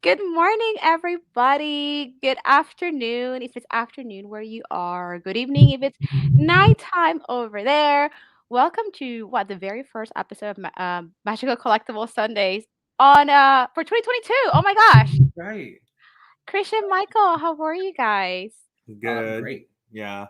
Good morning, everybody. Good afternoon, if it's afternoon where you are. Good evening, if it's nighttime over there. Welcome to the very first episode of Magical Collectibles Sundays on for 2022. Oh my gosh, Right. Christian, Michael, how are you guys? Good. Great. Yeah.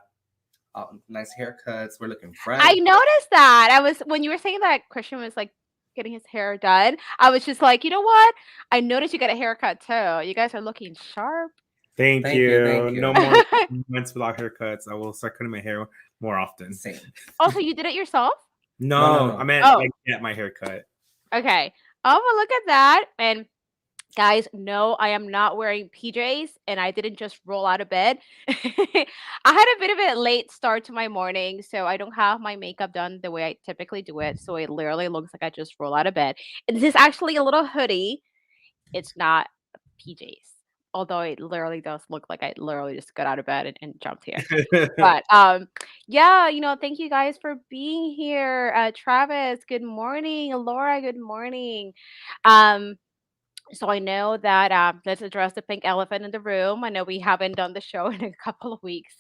Nice haircuts. We're looking I fresh. noticed that. I was when you were saying that Christian was like getting his hair done. I was just like, you know what? I noticed you got a haircut too. You guys are looking sharp. Thank Thank you. you. Thank No you. more months without haircuts. I will start cutting my hair more often. Same. Also, you did it yourself? No, No, I no. meant Oh, like get my hair cut. okay. Oh, well, look at that. And guys, no, I am not wearing PJs and I didn't just roll out of bed. I had a bit of a late start to my morning, so I don't have my makeup done the way I typically do it. So it literally looks like I just roll out of bed. And this is actually a little hoodie. It's not PJs. Although it literally does look like I literally just got out of bed and jumped here. But yeah, thank you guys for being here. Travis, good morning. Laura, good morning. Um, so I know that let's address the pink elephant in the room. I know we haven't done the show in a couple of weeks.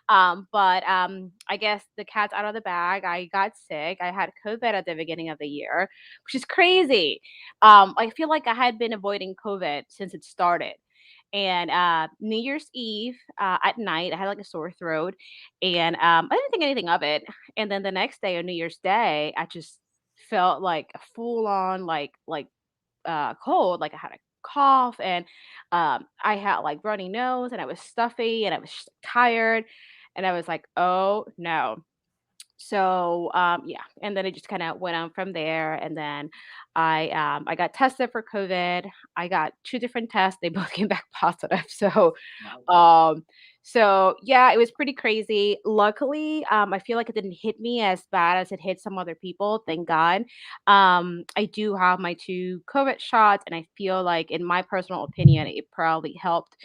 But I guess the cat's out of the bag. I got sick. I had COVID at the beginning of the year, which is crazy. I feel like I had been avoiding COVID since it started. And New Year's Eve at night, I had like a sore throat, and I didn't think anything of it. And then the next day, on New Year's Day, I just felt like a full on cold. Like I had a cough, and I had like runny nose, and I was stuffy, and I was just tired, and I was like, oh no. So yeah, and then it just kind of went on from there. And then I got tested for COVID. I got two different tests. They both came back positive. Wow. Um yeah, it was pretty crazy. Luckily, I feel like it didn't hit me as bad as it hit some other people, thank God. I do have my two COVID shots, and I feel like, in my personal opinion, it probably helped,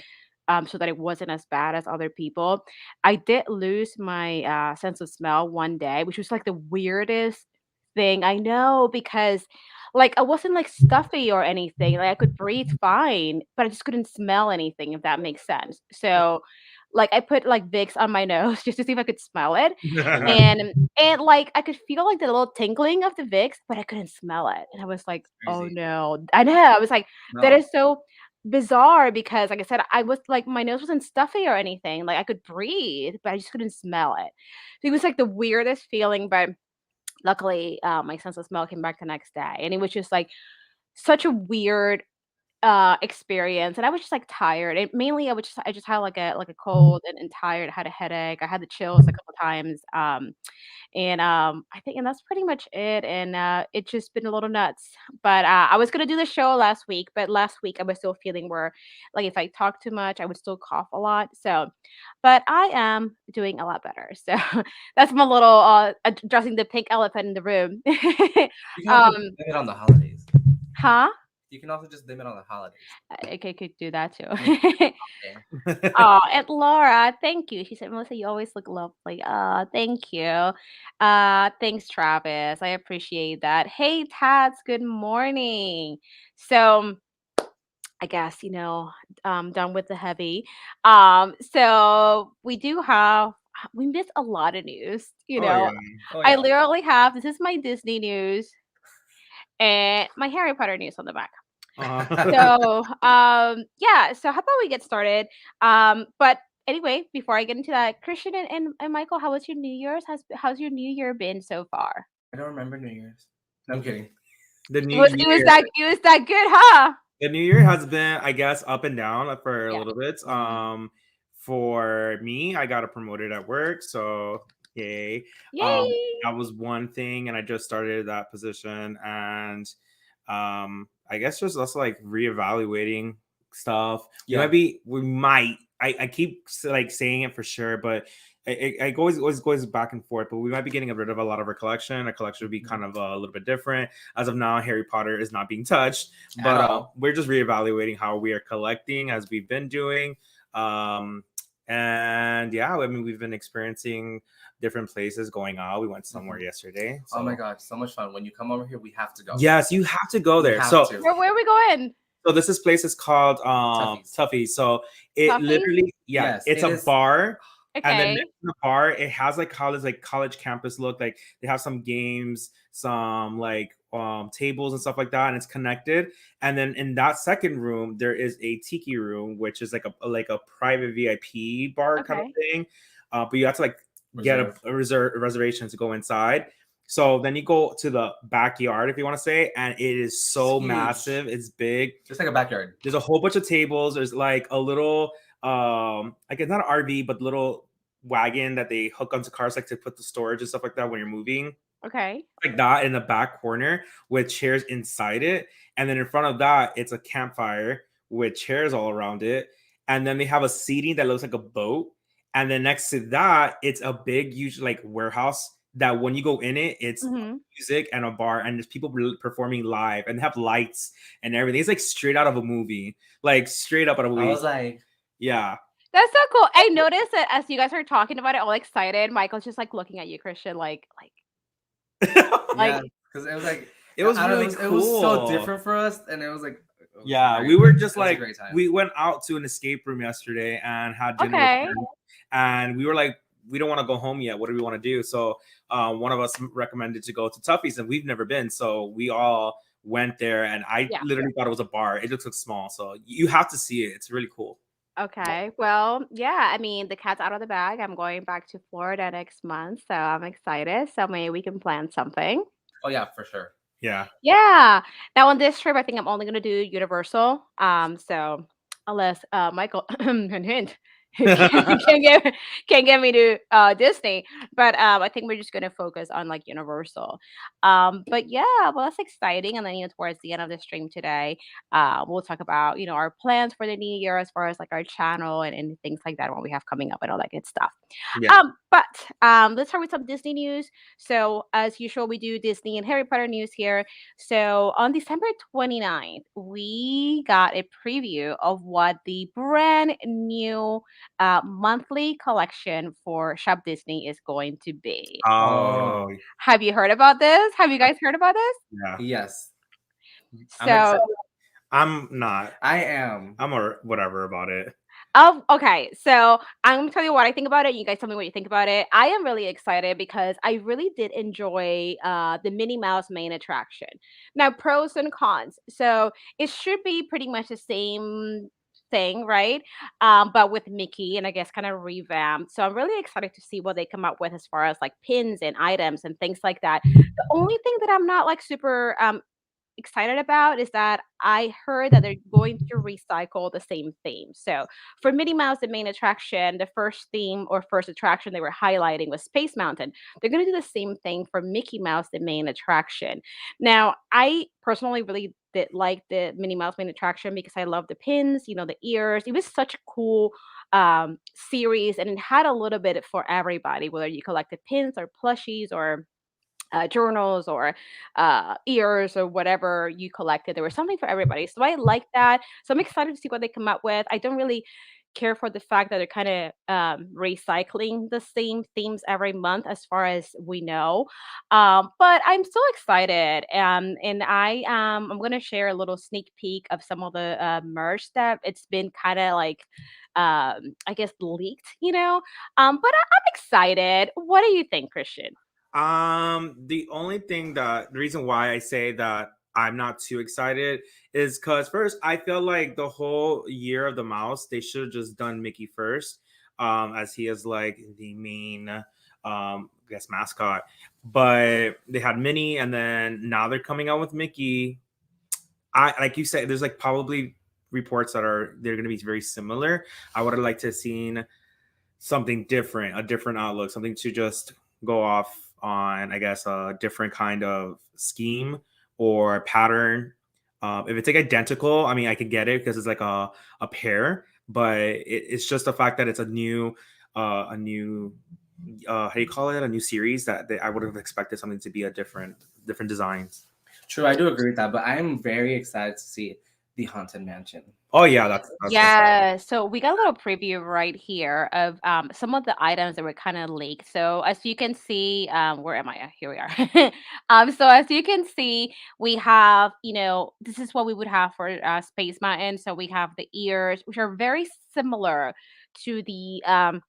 so that it wasn't as bad as other people. I did lose my sense of smell one day, which was like the weirdest thing. I know, because like I wasn't like stuffy or anything. Like I could breathe fine, but I just couldn't smell anything, if that makes sense. So like I put like Vicks on my nose just to see if I could smell it. Wow. And like I could feel like the little tinkling of the Vicks, but I couldn't smell it. And I was like, oh Crazy. no. I know. I was like, that No. is so bizarre, because like I said, I was like, my nose wasn't stuffy or anything. Like I could breathe, but I just couldn't smell it. So it was like the weirdest feeling, but luckily my sense of smell came back the next day. And it was just like such a weird experience, and I was just like tired. And mainly I just had like a cold, and tired. I had a headache. I had the chills a couple times. And I think, and that's pretty much it. And it's just been a little nuts. But I was gonna do the show last week, but last week I was still feeling where, like, if I talk too much, I would still cough a lot. So, but I am doing a lot better. So that's my little addressing the pink elephant in the room. You can also um, blame it on the holidays. huh? You can also just blame it on the holidays. I could do that too. Yeah. Okay. Oh, and Laura, thank you. She said, Melissa, you always look lovely. Thank you. Thanks, Travis. I appreciate that. Hey, Tats, good morning. So I guess, done with the heavy. So we missed a lot of news, Oh yeah. Oh I yeah. literally have, this is my Disney news and my Harry Potter news on the back. Uh-huh. So, yeah, so how about we get started? But anyway, before I get into that, Christian and Michael, how was your New Year's? How's your New Year been so far? I don't remember New Year's. No, I'm kidding. The It new was it was year. that it was that good, huh? The new year has been, I guess, up and down for a Yeah. little bit. Mm. For me, I got promoted at work, so yay. Yay! That was one thing, and I just started that position, and I guess just also like reevaluating stuff. Yeah. We might. I keep like saying it for sure, but it always goes back and forth. But we might be getting rid of a lot of our collection. Our collection would be kind of a little bit different. As of now, Harry Potter is not being touched, At but all. we're just reevaluating how we are collecting as we've been doing. And yeah, I mean, we've been experiencing different places going out. We went somewhere yesterday. Oh my So god, so much fun. When you come over here, we have to go. yes, you have to go We there. have So to. Where are we going? So this place is called Tuffy's. Tuffy. So it Toffees? literally, Yes, it's it a is. bar. And then Okay. next to the bar, it has like college campus look. Like they have some games, some like tables and stuff like that, and it's connected. And then in that second room, there is a tiki room, which is like a private VIP bar kind of Okay. thing. But you have to like get a reservation to go inside. So then you go to the backyard, if you want to say, and it is so It's huge. massive. It's big. Just like a backyard. There's a whole bunch of tables. There's like a little like it's not an RV, but little wagon that they hook onto cars like to put the storage and stuff like that when you're moving. Okay. Like that in the back corner with chairs inside it. And then in front of that, it's a campfire with chairs all around it. And then they have a seating that looks like a boat. And then next to that, it's a big, huge like warehouse that when you go in it, it's Hmm. music and a bar, and there's people performing live and they have lights and everything. It's like straight out of a movie, like straight up out of a I movie. was like, Yeah. That's so cool. I noticed that as you guys are talking about it, all excited, Michael's just like looking at you, Christian, like, yeah, like, because it was like, It was I don't know, really it was so cool. different for us, and it was like, Yeah, we were just it was a like, great time. we went out to an escape room yesterday and had dinner with okay. them, and we were like, we don't want to go home yet. What do we want to do? So one of us recommended to go to Tuffy's, and we've never been, so we all went there, and I Yeah. literally thought it was a bar. It looks small, so you have to see it. It's really cool. Okay. Well, yeah, I mean, the cat's out of the bag. I'm going back to Florida next month, so I'm excited. So maybe we can plan something. Oh yeah, for sure. Yeah. Yeah. Now on this trip, I think I'm only gonna do Universal. So unless Michael hint hint can get me to Disney, but I think we're just gonna focus on like Universal. But yeah, well that's exciting. And then towards the end of the stream today, we'll talk about our plans for the new year as far as like our channel and things like that, what we have coming up and all that good stuff. Yeah. But let's start with some Disney news. So as usual, we do Disney and Harry Potter news here. So on December 29th, we got a preview of what the brand new monthly collection for Shop Disney is going to be. Oh, Have you heard about this? Have you guys heard about this? yeah. Yes, I'm So, excited. I'm not. I am. I'm whatever about it. oh, okay. So I'm gonna tell you what I think about it. You guys tell me what you think about it. I am really excited because I really did enjoy the Minnie Mouse main attraction. Now, pros and cons. So it should be pretty much the same thing, right? But with Mickey and I guess kind of revamped. So I'm really excited to see what they come up with as far as like pins and items and things like that. The only thing that I'm not like super excited about is that I heard that they're going to recycle the same theme. So for Minnie Mouse, the main attraction, the first theme or first attraction they were highlighting was Space Mountain. They're going to do the same thing for Mickey Mouse, the main attraction. Now, I personally really did like the Minnie Mouse main attraction because I love the pins, the ears. It was such a cool series and it had a little bit for everybody, whether you collected pins or plushies or journals or ears or whatever you collected. There was something for everybody. So I like that. So I'm excited to see what they come up with. I don't really care for the fact that they're kind of recycling the same themes every month as far as we know, but I'm still excited, and I'm going to share a little sneak peek of some of the merch that it's been kind of like I guess leaked, but I'm excited. What do you think, Christian? The only thing the reason why I say that I'm not too excited is because first I feel like the whole year of the mouse they should have just done Mickey first, as he is like the main I guess mascot. But they had Minnie, and then now they're coming out with Mickey. I like you said, there's like probably reports that they're going to be very similar. I would have liked to have seen something different, a different outlook, something to just go off on, I guess, a different kind of scheme or pattern. If it's like identical, I mean, I could get it because it's like a pair, but it's just the fact that it's a new how do you call it? A new series that I would have expected something to be a different designs. True, I do agree with that, but I'm very excited to see the Haunted Mansion. Oh yeah, that's Yeah, so we got a little preview right here of some of the items that were kind of leaked. So as you can see, where am I? Here we are. So as you can see, we have, this is what we would have for Space Mountain. So we have the ears, which are very similar to the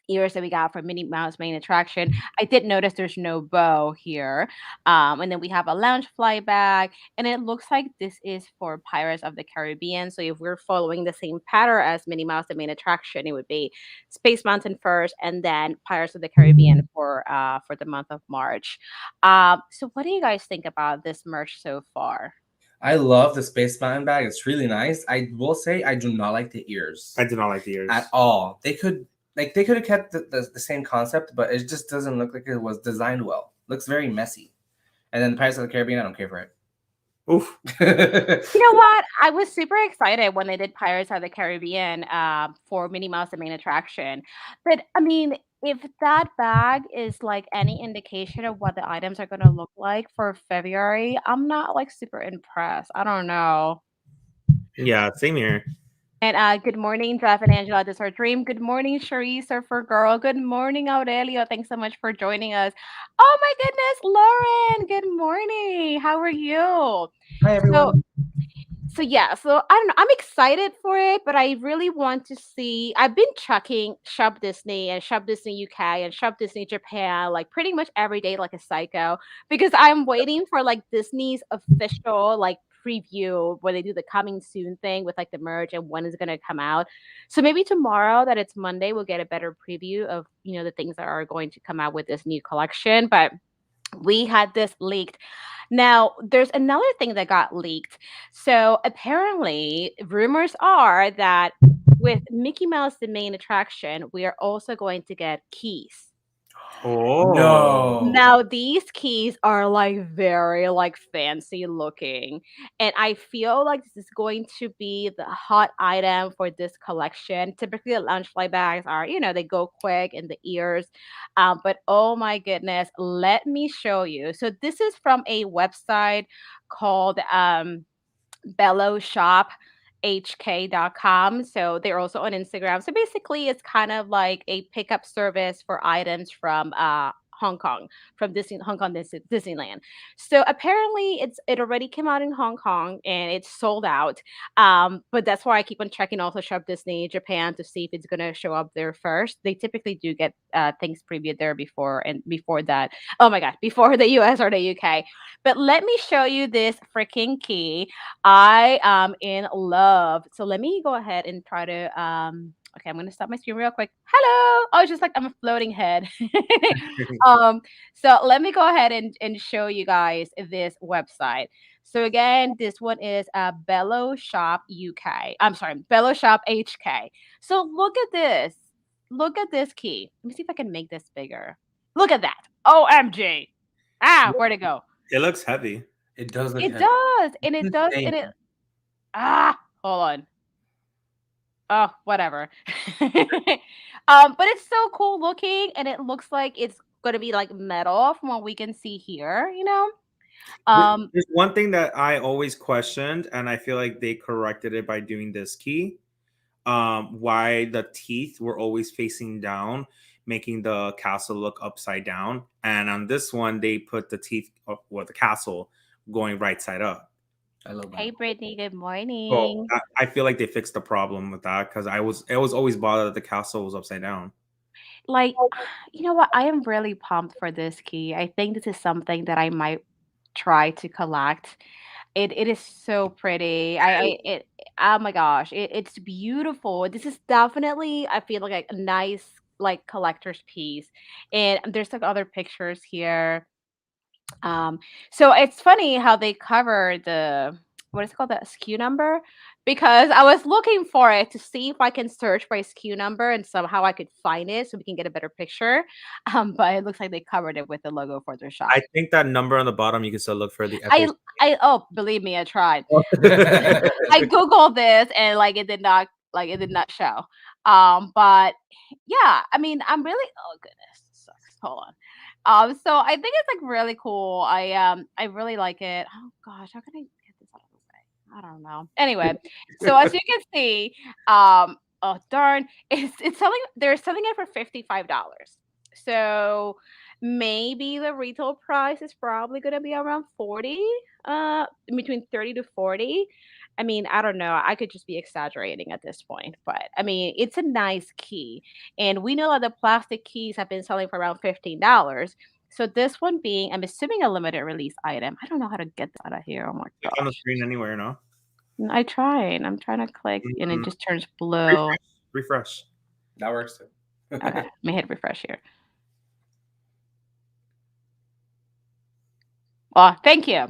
ears that we got from Minnie Mouse main attraction. I did notice there's no bow here. And then we have a Loungefly bag, and it looks like this is for Pirates of the Caribbean. So if we're following the same pattern as Minnie Mouse, the main attraction, it would be Space Mountain first, and then Pirates of the Caribbean for the month of March. So what do you guys think about this merch so far? I love the Space Mountain bag. It's really nice. I will say I do not like the ears I do not like the ears at all. They could have kept the same concept, but it just doesn't look like it was designed well. Looks very messy. And then Pirates of the Caribbean, I don't care for it. Oof. You know what? I was super excited when they did Pirates of the Caribbean for Minnie Mouse, the main attraction. But I mean, if that bag is like any indication of what the items are going to look like for February, I'm not like super impressed. I don't know. Yeah, same here. And good morning, Jeff and Angela. This is our dream. Good morning, Cherie, Surfer Girl. Good morning, Aurelio. Thanks so much for joining us. Oh my goodness, Lauren. Good morning. How are you? Hi, So everyone. so I don't know. I'm excited for it, but I really want to see. I've been checking Shop Disney and Shop Disney UK and Shop Disney Japan like pretty much every day, like a psycho, because I'm waiting for like Disney's official like preview where they do the coming soon thing with like the merch and when it's gonna come out. So maybe tomorrow that it's Monday, we'll get a better preview of the things that are going to come out with this new collection. But we had this leaked. Now, there's another thing that got leaked. So apparently, rumors are that with Mickey Mouse, the main attraction, we are also going to get keys. Oh No. Now these keys are like very like fancy looking, and I feel like this is going to be the hot item for this collection. Typically the Loungefly bags are, they go quick in the ears. But oh my goodness, let me show you. So this is from a website called belloshop.hk.com. So they're also on Instagram. So basically, it's kind of like a pickup service for items from Hong Kong, from Disneyland. So apparently, it already came out in Hong Kong and it's sold out. But that's why I keep on checking also Shop Disney Japan to see if it's gonna show up there first. They typically do get things previewed there before that. Oh my god, before the US or the UK. But let me show you this freaking key. I am in love. So let me go ahead and try to okay, I'm gonna stop my screen real quick. Hello. Oh, it's just like I'm a floating head. um, so let me go ahead and show you guys this website. So again, this one is Bello Shop UK. I'm sorry, Bello Shop HK. So look at this. Look at this key. Let me see if I can make this bigger. Look at that. OMG. Ah, where'd it go? it looks heavy. It does look It heavy. does, and it It's does, insane. and it hold on. Oh, whatever. But it's so cool looking, and it looks like it's gonna be like metal from what we can see here. Um, There's one thing that I always questioned, and I feel like they corrected it by doing this key. Why the teeth were always facing down, making the castle look upside down. And on this one, they put the teeth or the castle going right side up. I love that. hey Brittany, good So morning. I feel like they fixed the problem with that because I was always bothered that the castle was upside down. Like, you know what? I am really pumped for this key. I think this is something that I might try to collect. It is so pretty. Oh my gosh, it's beautiful. This is definitely I feel like a nice like collector's piece. And there's like other pictures here. Um, so it's funny how they cover the what is it called, the SKU number, because I was looking for it to see if I can search by SKU number and somehow I could find it so we can get a better picture. But it looks like they covered it with the logo for their shop. I think that number on the bottom you can still look for the I FA. I oh, believe me, I tried. I googled this and it did not show. But yeah, I mean, I'm really oh goodness, this sucks. Hold on. So I think it's like really cool. I really like it. Oh gosh, how can I get this out of the way? I don't know. Anyway, so as you can see, oh darn, it's selling. They're selling it for $55. So maybe the retail price is probably gonna be around 40, between 30 to 40. I mean, I don't know. I could just be exaggerating at this point, but I mean, it's a nice key, and we know that the plastic keys have been selling for around $15. So this one being, I'm assuming a limited release item. I don't know how to get this out of here. Oh my Click on the gosh. screen anywhere, no? I tried. I'm trying to click and it Mm, just turns refresh. blue. Refresh. That works too. Okay, let me hit refresh here. Well, thank you.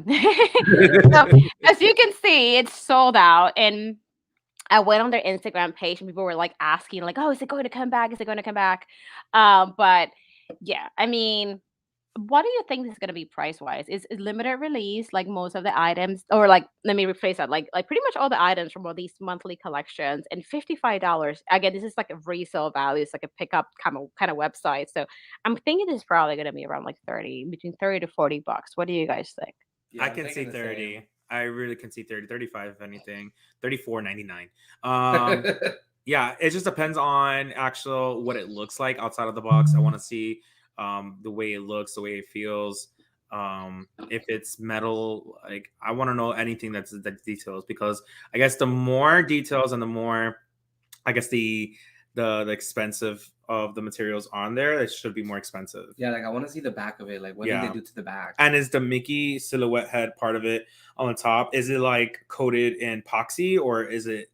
So as you can see, it's sold out. And I went on their Instagram page and people were like asking, like, oh, is it going to come back? Is it going to come back? But yeah, I mean, what do you think this is gonna be price wise? Is limited release like most of the items, or like let me rephrase that, like pretty much all the items from all these monthly collections, and $55. Again, this is like a resale value. It's like a pickup kind of website. So I'm thinking this is probably gonna be around like 30, between 30 to $40. What do you guys think? Yeah, I I'm can see thinking the 30. I really can see 30, 35 if anything. 34.99. same. Yeah, it just depends on actual what it looks like outside of the box. I want to see the way it looks, the way it feels. If it's metal, like I want to know anything that's the details, because I guess the more details and the more, I guess the expensive of the materials on there, it should be more expensive. Yeah, like I want to see the back of it. Like, what did Yeah. they do to the back? And is the Mickey silhouette head part of it on the top? Is it like coated in epoxy, or is it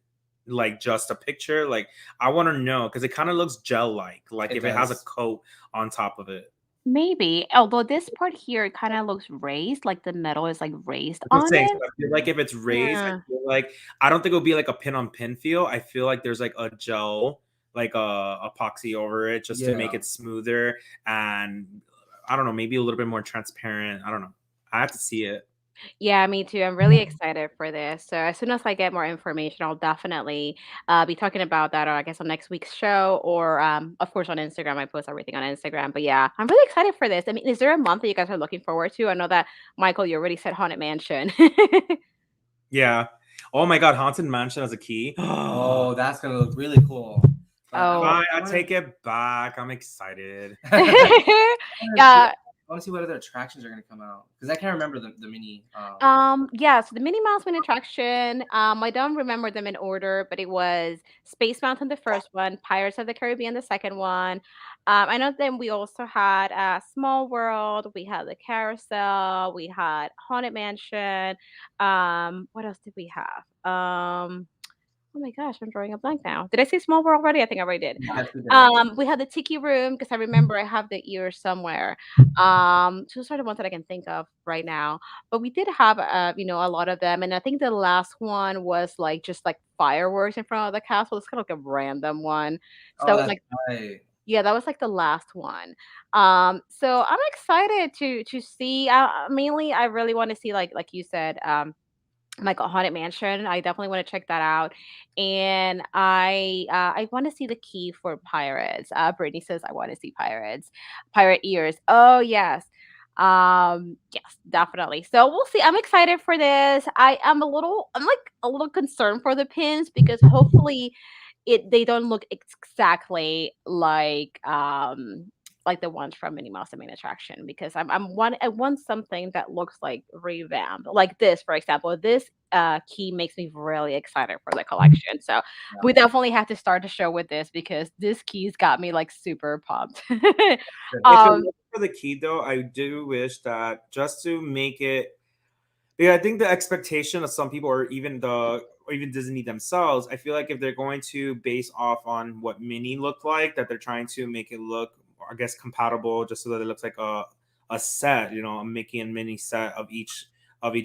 like just a picture? Like I want to know, because it kind of looks gel like It if it has a does. coat on top of it. Maybe, although this part here kind of looks raised, like the metal is like raised That's what I'm on saying. it. So I feel like if it's raised, I Yeah. feel like I don't think it'll be like a pin on pin feel. I feel like there's like a gel, like a epoxy over it, just to make Yeah. it smoother, and I don't know, maybe a little bit more transparent. I don't know. I have to see it. Yeah, me too. I'm really excited for this. So as soon as I get more information, I'll definitely be talking about that, or I guess on next week's show, or of course on Instagram. I post everything on Instagram. But yeah, I'm really excited for this. I mean, is there a month that you guys are looking forward to? I know that Michael, you already said Haunted Mansion. Yeah. Oh my God, Haunted Mansion as a key. Oh, that's gonna look really cool. But Oh. Fine, I take it back. I'm excited. Yeah. I want to see what other attractions are gonna come out, because I can't remember the mini. Yeah, so the Minnie Mouse Mini attraction, I don't remember them in order, but it was Space Mountain, the first one, Pirates of the Caribbean, the second one. I know then we also had Small World, we had the Carousel, we had Haunted Mansion. What else did we have? Oh my gosh, I'm drawing a blank now. Did I say Small World already? I think I already did. Yes, we did. We had the Tiki Room because I remember I have the ear somewhere. Those are the ones that I can think of right now. But we did have, a lot of them, and I think the last one was like just like fireworks in front of the castle. It's kind of like a random one. So that Oh, was that's like, right. yeah, that was like the last one. So I'm excited to see. Mainly, I really want to see like you said. Like a Haunted Mansion. I definitely want to check that out. And I want to see the key for Pirates. Brittany says I want to see Pirates. Pirate ears. Oh yes. Yes, definitely. So we'll see. I'm excited for this. I'm like a little concerned for the pins because hopefully they don't look exactly like the ones from Minnie Mouse, the main attraction, because I want something that looks like revamped. Like this, for example. This key makes me really excited for the collection. So Yeah. we definitely have to start the show with this because this key's got me like super pumped. If it um wasn't for the key, though, I do wish that just to make it. Yeah, I think the expectation of some people, or even Disney themselves, I feel like if they're going to base off on what Minnie looked like, that they're trying to make it look, I guess, compatible, just so that it looks like a set, a Mickey and Minnie set of each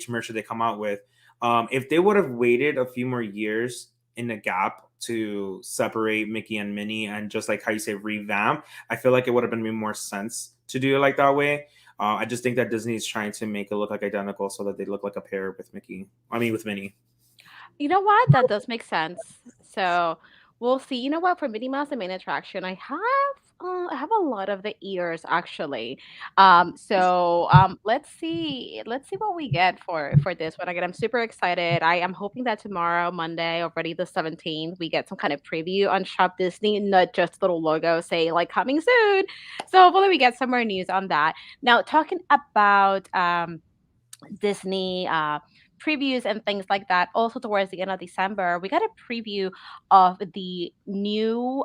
merch that they come out with. If they would have waited a few more years in the gap to separate Mickey and Minnie, and just like how you say revamp, I feel like it would have been made more sense to do it like that way. I just think that Disney is trying to make it look like identical so that they look like a pair with Mickey. I mean, with Minnie. You know what? That does make sense. So we'll see. You know what? For Minnie Mouse, the main attraction, I have I have a lot of the ears actually. Let's see what we get for this one. Again, I'm super excited. I am hoping that tomorrow, Monday, already the 17th, we get some kind of preview on Shop Disney, not just little logo say like coming soon. So hopefully we get some more news on that. Now talking about Disney previews and things like that. Also, towards the end of December, we got a preview of the new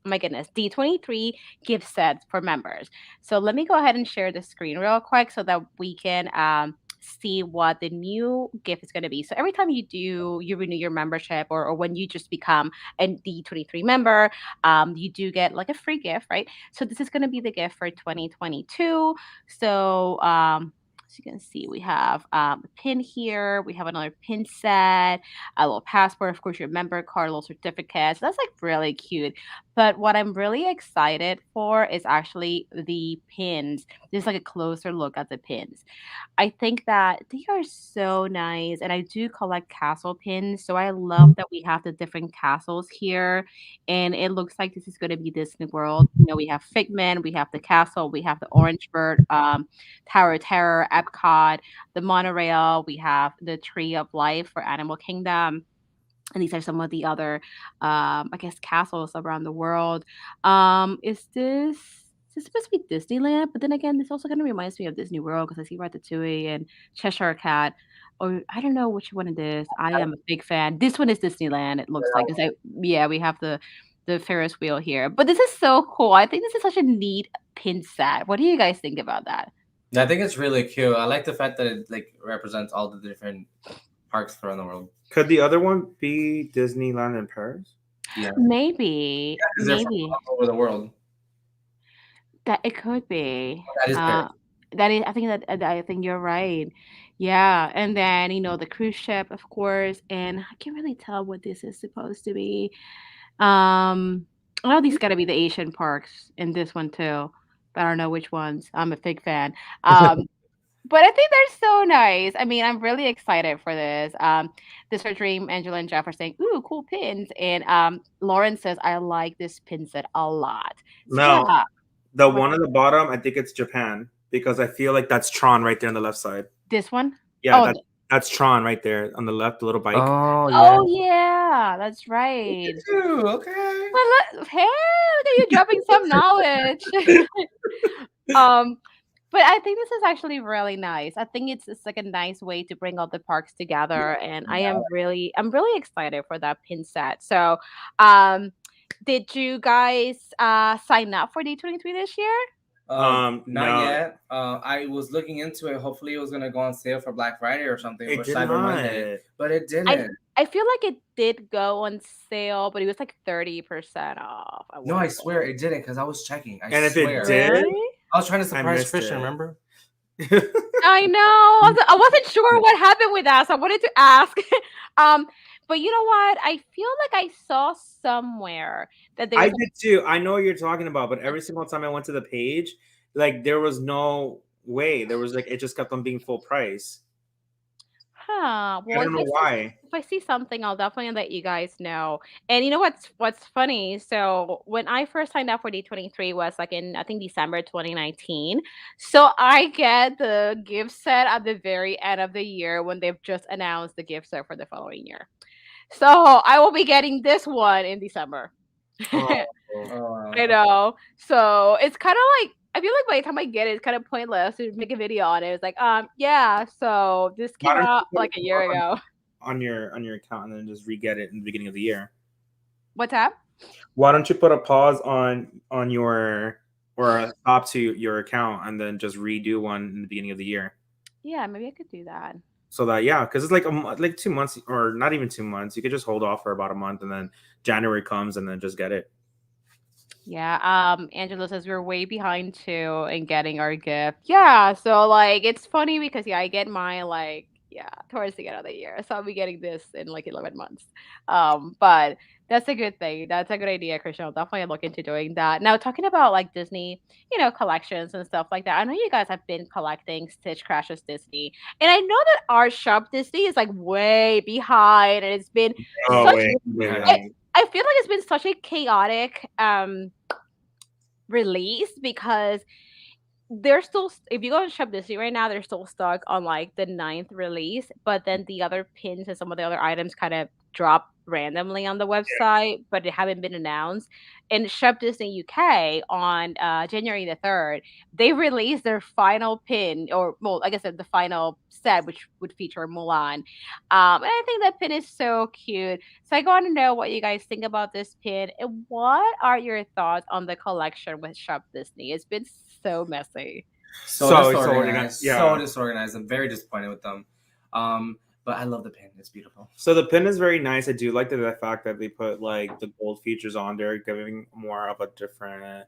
my goodness, D23 gift sets for members. So let me go ahead and share the screen real quick so that we can see what the new gift is going to be. So every time you renew your membership, or when you just become a D23 member, you do get like a free gift, right? So this is going to be the gift for 2022. So as you can see, we have a pin here. We have another pin set, a little passport, of course, your member card, little certificates. That's like really cute. But what I'm really excited for is actually the pins. This is like a closer look at the pins. I think that they are so nice, and I do collect castle pins, so I love that we have the different castles here, and it looks like this is going to be Disney World. You know, we have Figment, we have the castle, we have the Orange Bird, Tower of Terror, Epcot, the monorail, we have the Tree of Life for Animal Kingdom. And these are some of the other, I guess, castles around the world. Is this supposed to be Disneyland? But then again, this also kind of reminds me of Disney World because I see Ratatouille and Cheshire Cat. Or I don't know which one it is. I am a big fan. This one is Disneyland. It looks like 'cause yeah, we have the Ferris wheel here. But this is so cool. I think this is such a neat pin set. What do you guys think about that? I think it's really cute. I like the fact that it like represents all the different parks around the world. Could the other one be Disneyland in Paris? Yeah, Maybe, because they're from maybe all over the world. that it could be. That is Paris. That is, I think you're right. Yeah, and then the cruise ship, of course, and I can't really tell what this is supposed to be. I know these got to be the Asian parks in this one too, but I don't know which ones. I'm a big fan. But I think they're so nice. I mean, I'm really excited for this. This her dream. Angela and Jeff are saying, "Ooh, cool pins," and Lauren says, "I like this pin set a lot." So No, yeah, the what- one at the bottom, I think it's Japan because I feel like that's Tron right there on the left side. this one. Yeah, Oh, that's Tron right there on the left, the little bike. Oh oh yeah, that's right. Too, okay. Well, hey, look at you dropping some knowledge. But I think this is actually really nice. I think it's like a nice way to bring all the parks together, and I'm really excited for that pin set. So, did you guys sign up for D23 this year? Not No. yet. I was looking into it. Hopefully, it was gonna go on sale for Black Friday or something, It or did Cyber not. Monday, but it didn't. I feel like it did go on sale, but it was like 30% off. No, I swear it didn't because I was checking. I And if swear. it did, Really? I was trying to surprise missed Christian. it. Remember? I know. I wasn't sure what happened with that, so I wanted to ask. But you know what? I feel like I saw somewhere that I there's did too. I know what you're talking about, but every single time I went to the page, like there was no way. There was like it just kept on being full price. Well, I don't know why. if I see something, I'll definitely let you guys know. And you know what's funny? So when I first signed up for D23 was like in I think December 2019. So I get the gift set at the very end of the year when they've just announced the gift set for the following year. So I will be getting this one in December. I know. So it's kind of like I feel like by the time I get it, it's kind of pointless to make a video on it. It's like, yeah. So this came Why don't you out put like a year ago. on your account and then just re-get it in the beginning of the year. What's that? Why don't you put a pause on your or a stop to your account and then just redo one in the beginning of the year? Yeah, maybe I could do that. So that because it's like like 2 months or not even 2 months. You could just hold off for about a month and then January comes and then just get it. Yeah. Angela says we're way behind too in getting our gift. Yeah. So like it's funny because I get mine like towards the end of the year. So I'll be getting this in like 11 months. But that's a good thing. That's a good idea, Christian. I'll definitely look into doing that. Now talking about like Disney, collections and stuff like that. I know you guys have been collecting Stitch Crashes Disney. And I know that our shop Disney is like way behind and it's been Oh such wait. I feel like it's been such a chaotic release because they're still if you go on Shop Disney right now, they're still stuck on like the ninth release, but then the other pins and some of the other items kind of drop randomly on the website, but they haven't been announced. In Shop Disney UK on January the 3rd, they released their final pin, or well, I guess the final set, which would feature Mulan. And I think that pin is so cute. So I want to know what you guys think about this pin and what are your thoughts on the collection with Shop Disney. It's been so messy. So organized. so disorganized. I'm very disappointed with them. But I love the pin. It's beautiful. So the pin is very nice. I do like the fact that they put like the gold features on there, giving more of a different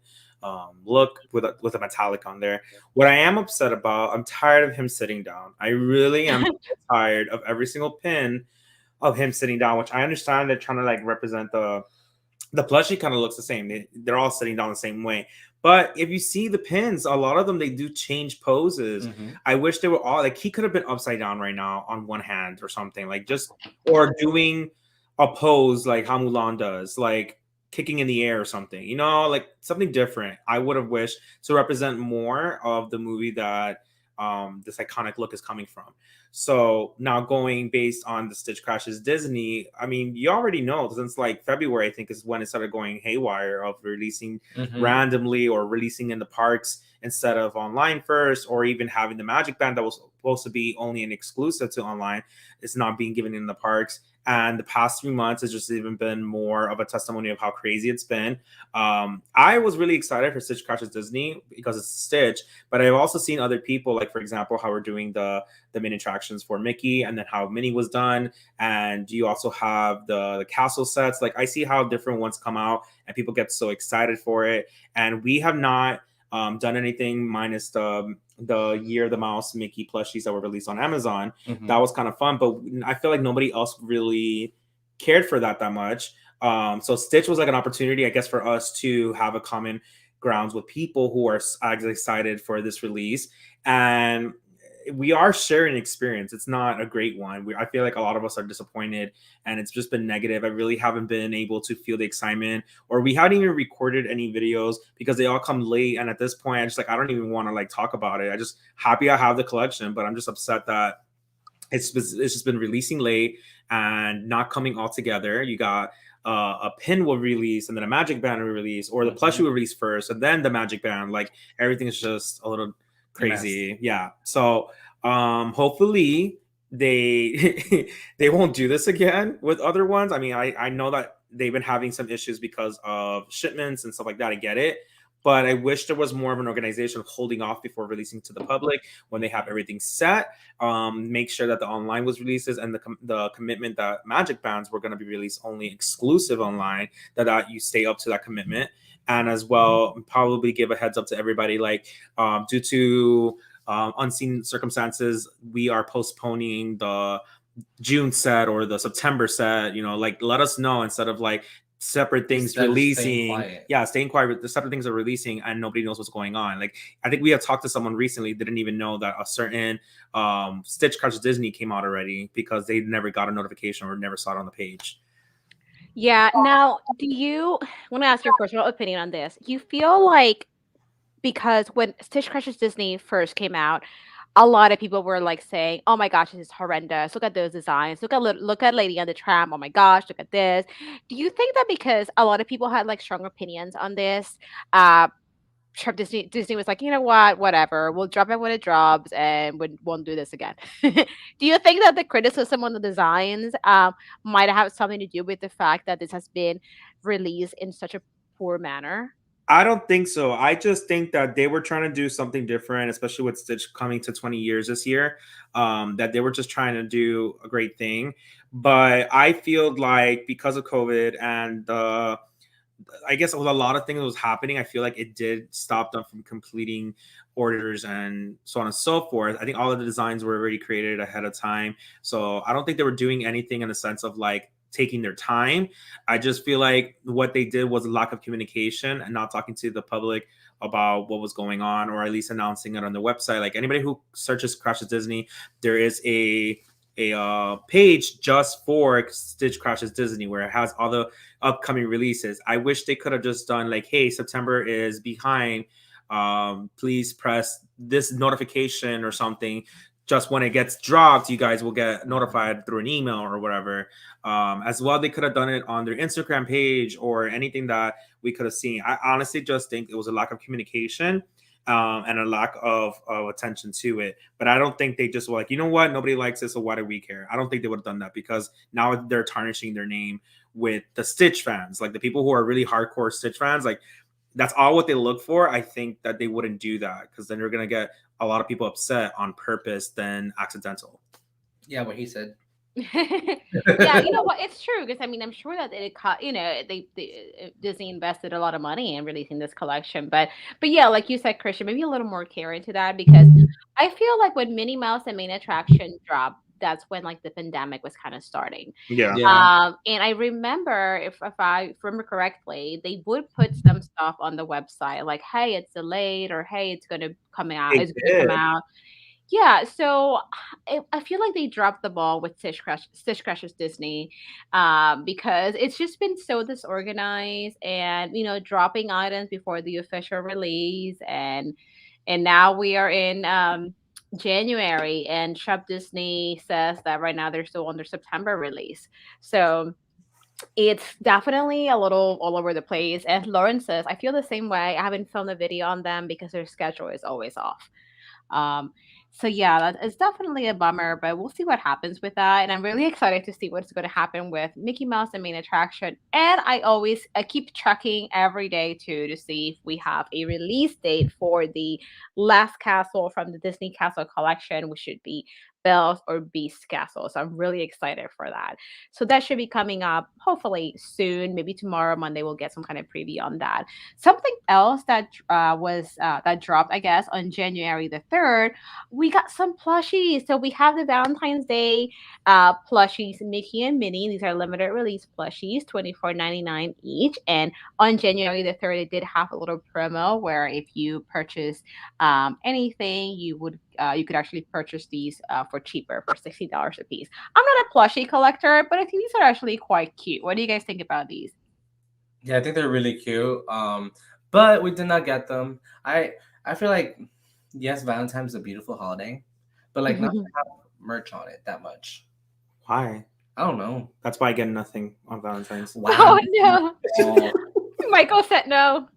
look with a metallic on there. What I am upset about, I'm tired of him sitting down. I really am tired of every single pin of him sitting down, which I understand they're trying to like represent the plushie kind of looks the same. They're all sitting down the same way. But if you see the pins, a lot of them, they do change poses. Mm-hmm. I wish they were all like, he could have been upside down right now on one hand or something, like just, or doing a pose like how Mulan does, like kicking in the air or something, you know, like something different. I would have wished to represent more of the movie that this iconic look is coming from. So now going based on the Stitch Crashes Disney, I mean, you already know since like February, I think is when it started going haywire of releasing randomly or releasing in the parks instead of online first, or even having the Magic Band that was supposed to be only an exclusive to online. It's not being given in the parks. And the past 3 months has just even been more of a testimony of how crazy it's been. I was really excited for Stitch Crashes Disney because it's Stitch, but I've also seen other people, like for example, how we're doing the mini attractions for Mickey, and then how Minnie was done. And you also have the castle sets. Like I see how different ones come out, and people get so excited for it. And we have not done anything minus the Year of the Mouse Mickey plushies that were released on Amazon. That was kind of fun, but I feel like nobody else really cared for that much. So Stitch was like an opportunity, I guess, for us to have a common grounds with people who are as excited for this release. And we are sharing experience. It's not a great one. I feel like a lot of us are disappointed, and it's just been negative. I really haven't been able to feel the excitement, or we haven't even recorded any videos because they all come late. And at this point, I don't even want to like talk about it. I just happy I have the collection, but I'm just upset that it's just been releasing late and not coming all together. You got a pin will release, and then a Magic Band will release, or the plushie will release first, and then the Magic Band. Like everything is just a little crazy. Yeah. So hopefully they they won't do this again with other ones. I mean, I know that they've been having some issues because of shipments and stuff like that. I get it. But I wish there was more of an organization of holding off before releasing to the public when they have everything set. Make sure that the online was releases, and the commitment that Magic Bands were going to be released only exclusive online, that you stay up to that commitment. And as well, probably give a heads up to everybody, like due to unseen circumstances, we are postponing the June set or the September set. You know, like let us know instead of like separate things releasing. Staying quiet. The separate things are releasing and nobody knows what's going on. Like I think we had talked to someone recently, didn't even know that a certain Stitch Crashes Disney came out already because they never got a notification or never saw it on the page. Yeah. Now, do you want to ask your personal opinion on this? You feel like because when Stitch Crashes Disney first came out, a lot of people were like saying, "Oh my gosh, this is horrendous. Look at those designs. Look at Lady and the Tramp. Oh my gosh, look at this." Do you think that because a lot of people had like strong opinions on this, Disney was like, you know what, whatever, we'll drop it when it drops, and we won't do this again. Do you think that the criticism on the designs might have something to do with the fact that this has been released in such a poor manner? I don't think so. I just think that they were trying to do something different, especially with Stitch coming to 20 years this year, that they were just trying to do a great thing. But I feel like because of COVID and I guess with a lot of things that was happening, I feel like it did stop them from completing orders and so on and so forth. I think all of the designs were already created ahead of time. So I don't think they were doing anything in the sense of like taking their time. I just feel like what they did was a lack of communication and not talking to the public about what was going on, or at least announcing it on the website. Like anybody who searches Crashes Disney, there is a page just for Stitch Crashes Disney, where it has all the upcoming releases. I wish they could have just done like, hey, September is behind. Please press this notification or something. Just when it gets dropped, you guys will get notified through an email or whatever. As well, they could have done it on their Instagram page or anything that we could have seen. I honestly just think it was a lack of communication and a lack of attention to it. But I don't think they just were like, you know what, nobody likes this, so why do we care? I don't think they would have done that, because now they're tarnishing their name with the Stitch fans, like the people who are really hardcore Stitch fans. Like, that's all what they look for. I think that they wouldn't do that, because then you're gonna get a lot of people upset on purpose than accidental. Yeah, what he said. Yeah, you know what? It's true, because I mean, I'm sure that Disney invested a lot of money in releasing this collection, but yeah, like you said, Christian, maybe a little more care into that, because I feel like when Minnie Mouse and Main Attraction dropped, that's when like the pandemic was kind of starting. Yeah. And I remember, if I remember correctly, they would put some stuff on the website like, "Hey, it's delayed," or "Hey, it's gonna come out. They It's gonna come did. out." Yeah, so I feel like they dropped the ball with Stitch Crashes Disney, because it's just been so disorganized, and dropping items before the official release, and now we are in January, and Shop Disney says that right now they're still on their September release. So it's definitely a little all over the place. As Lauren says, I feel the same way. I haven't filmed a video on them because their schedule is always off. Um, so yeah, that is definitely a bummer, but we'll see what happens with that. And I'm really excited to see what's going to happen with Mickey Mouse and Main Attraction. And I keep checking every day too to see if we have a release date for the last castle from the Disney Castle collection, which should be Belle's or Beast's Castle. So I'm really excited for that. So that should be coming up hopefully soon. Maybe tomorrow, Monday, we'll get some kind of preview on that. Something else that that dropped, I guess, on January the 3rd, we got some plushies. So we have the Valentine's Day plushies, Mickey and Minnie. These are limited release plushies, $24.99 each. And on January the 3rd, it did have a little promo where if you purchase anything, you could actually purchase these for cheaper, for $60 a piece. I'm not a plushie collector, but I think these are actually quite cute. What do you guys think about these? Yeah, I think they're really cute. But we did not get them. I feel like, yes, Valentine's is a beautiful holiday, but like not to have merch on it that much. Why? I don't know. That's why I get nothing on Valentine's. Wow. Oh no. Michael said no.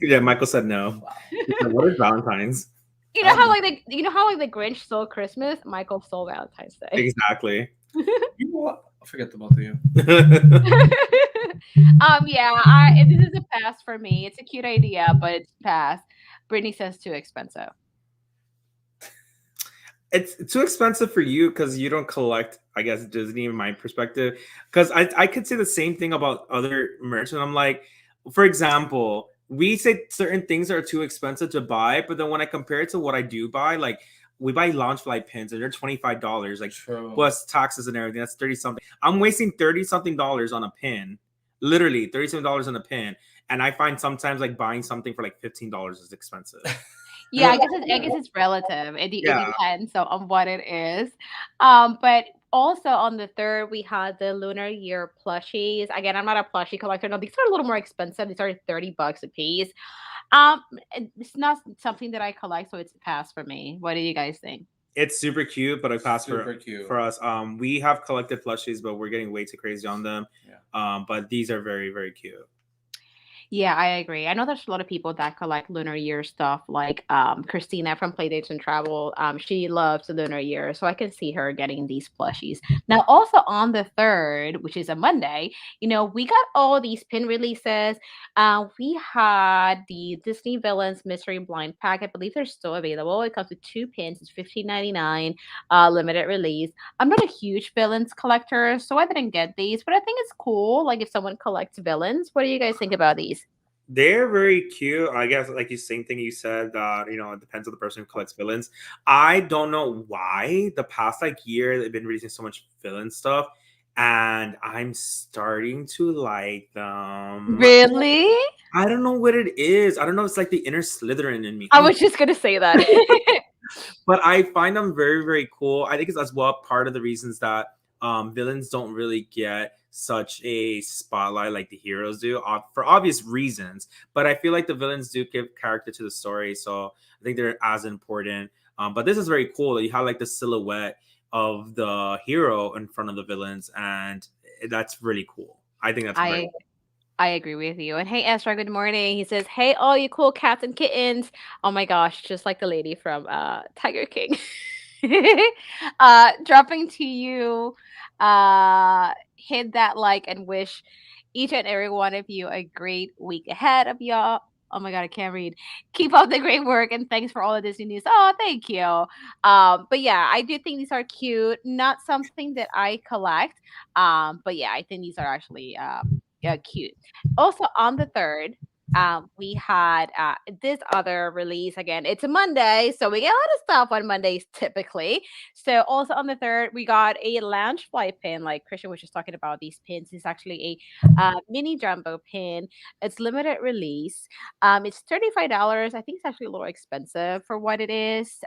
Yeah, Michael said no. Wow. What is Valentine's? You know how like the Grinch stole Christmas? Michael stole Valentine's Day. Exactly. You know what? I'll forget the both of you. Yeah, this is a pass for me. It's a cute idea, but it's pass. Brittany says too expensive. It's too expensive for you because you don't collect, I guess, Disney in my perspective. Because I could say the same thing about other merch. And I'm like, for example, we say certain things are too expensive to buy, but then when I compare it to what I do buy, like we buy Loungefly pins and they're $25, like plus taxes and everything. That's 30 something. I'm wasting 30 something dollars on a pin, literally $37 on a pin. And I find sometimes like buying something for like $15 is expensive. Yeah, I guess it's relative. It depends on what it is. But also on the 3rd, we had the Lunar Year plushies. Again, I'm not a plushie collector. No, these are a little more expensive. These are $30 a piece. It's not something that I collect, so it's a pass for me. What do you guys think? It's super cute, but a pass cute for us. We have collected plushies, but we're getting way too crazy on them. Yeah. But these are very, very cute. Yeah, I agree. I know there's a lot of people that collect Lunar Year stuff, like Christina from Playdates and Travel. She loves the Lunar Year, so I can see her getting these plushies. Now, also on the 3rd, which is a Monday, we got all these pin releases. We had the Disney Villains Mystery Blind Pack. I believe they're still available. It comes with 2 pins. It's $15.99, limited release. I'm not a huge Villains collector, so I didn't get these, but I think it's cool. Like if someone collects villains, what do you guys think about these? They're very cute. I guess like the same thing you said that it depends on the person who collects villains. I don't know why the past year they've been releasing so much villain stuff, and I'm starting to like them. Really? I don't know what it is. I don't know. It's like the inner Slytherin in me. I was just gonna say that. but I find them very, very cool. I think it's as well part of the reasons that villains don't really get such a spotlight like the heroes do, for obvious reasons. But I feel like the villains do give character to the story, so I think they're as important. But this is very cool that you have like the silhouette of the hero in front of the villains, and that's really cool. I think that's very I I agree with you. And hey, Ezra, good morning. He says, "Hey, all you cool cats and kittens." Oh my gosh, just like the lady from Tiger King. Dropping to you. Hit that like and wish each and every one of you a great week ahead of y'all. Oh my god, I can't read. Keep up the great work and thanks for all of Disney news. Oh, thank you. But yeah, I do think these are cute. Not something that I collect. But yeah, I think these are actually yeah, cute. Also on the third, we had this other release again. It's a Monday, so we get a lot of stuff on Mondays typically. So also on the third, we got a Loungefly pin. Like Christian was just talking about these pins. It's actually a mini jumbo pin. It's limited release. It's $35. I think it's actually a little expensive for what it is.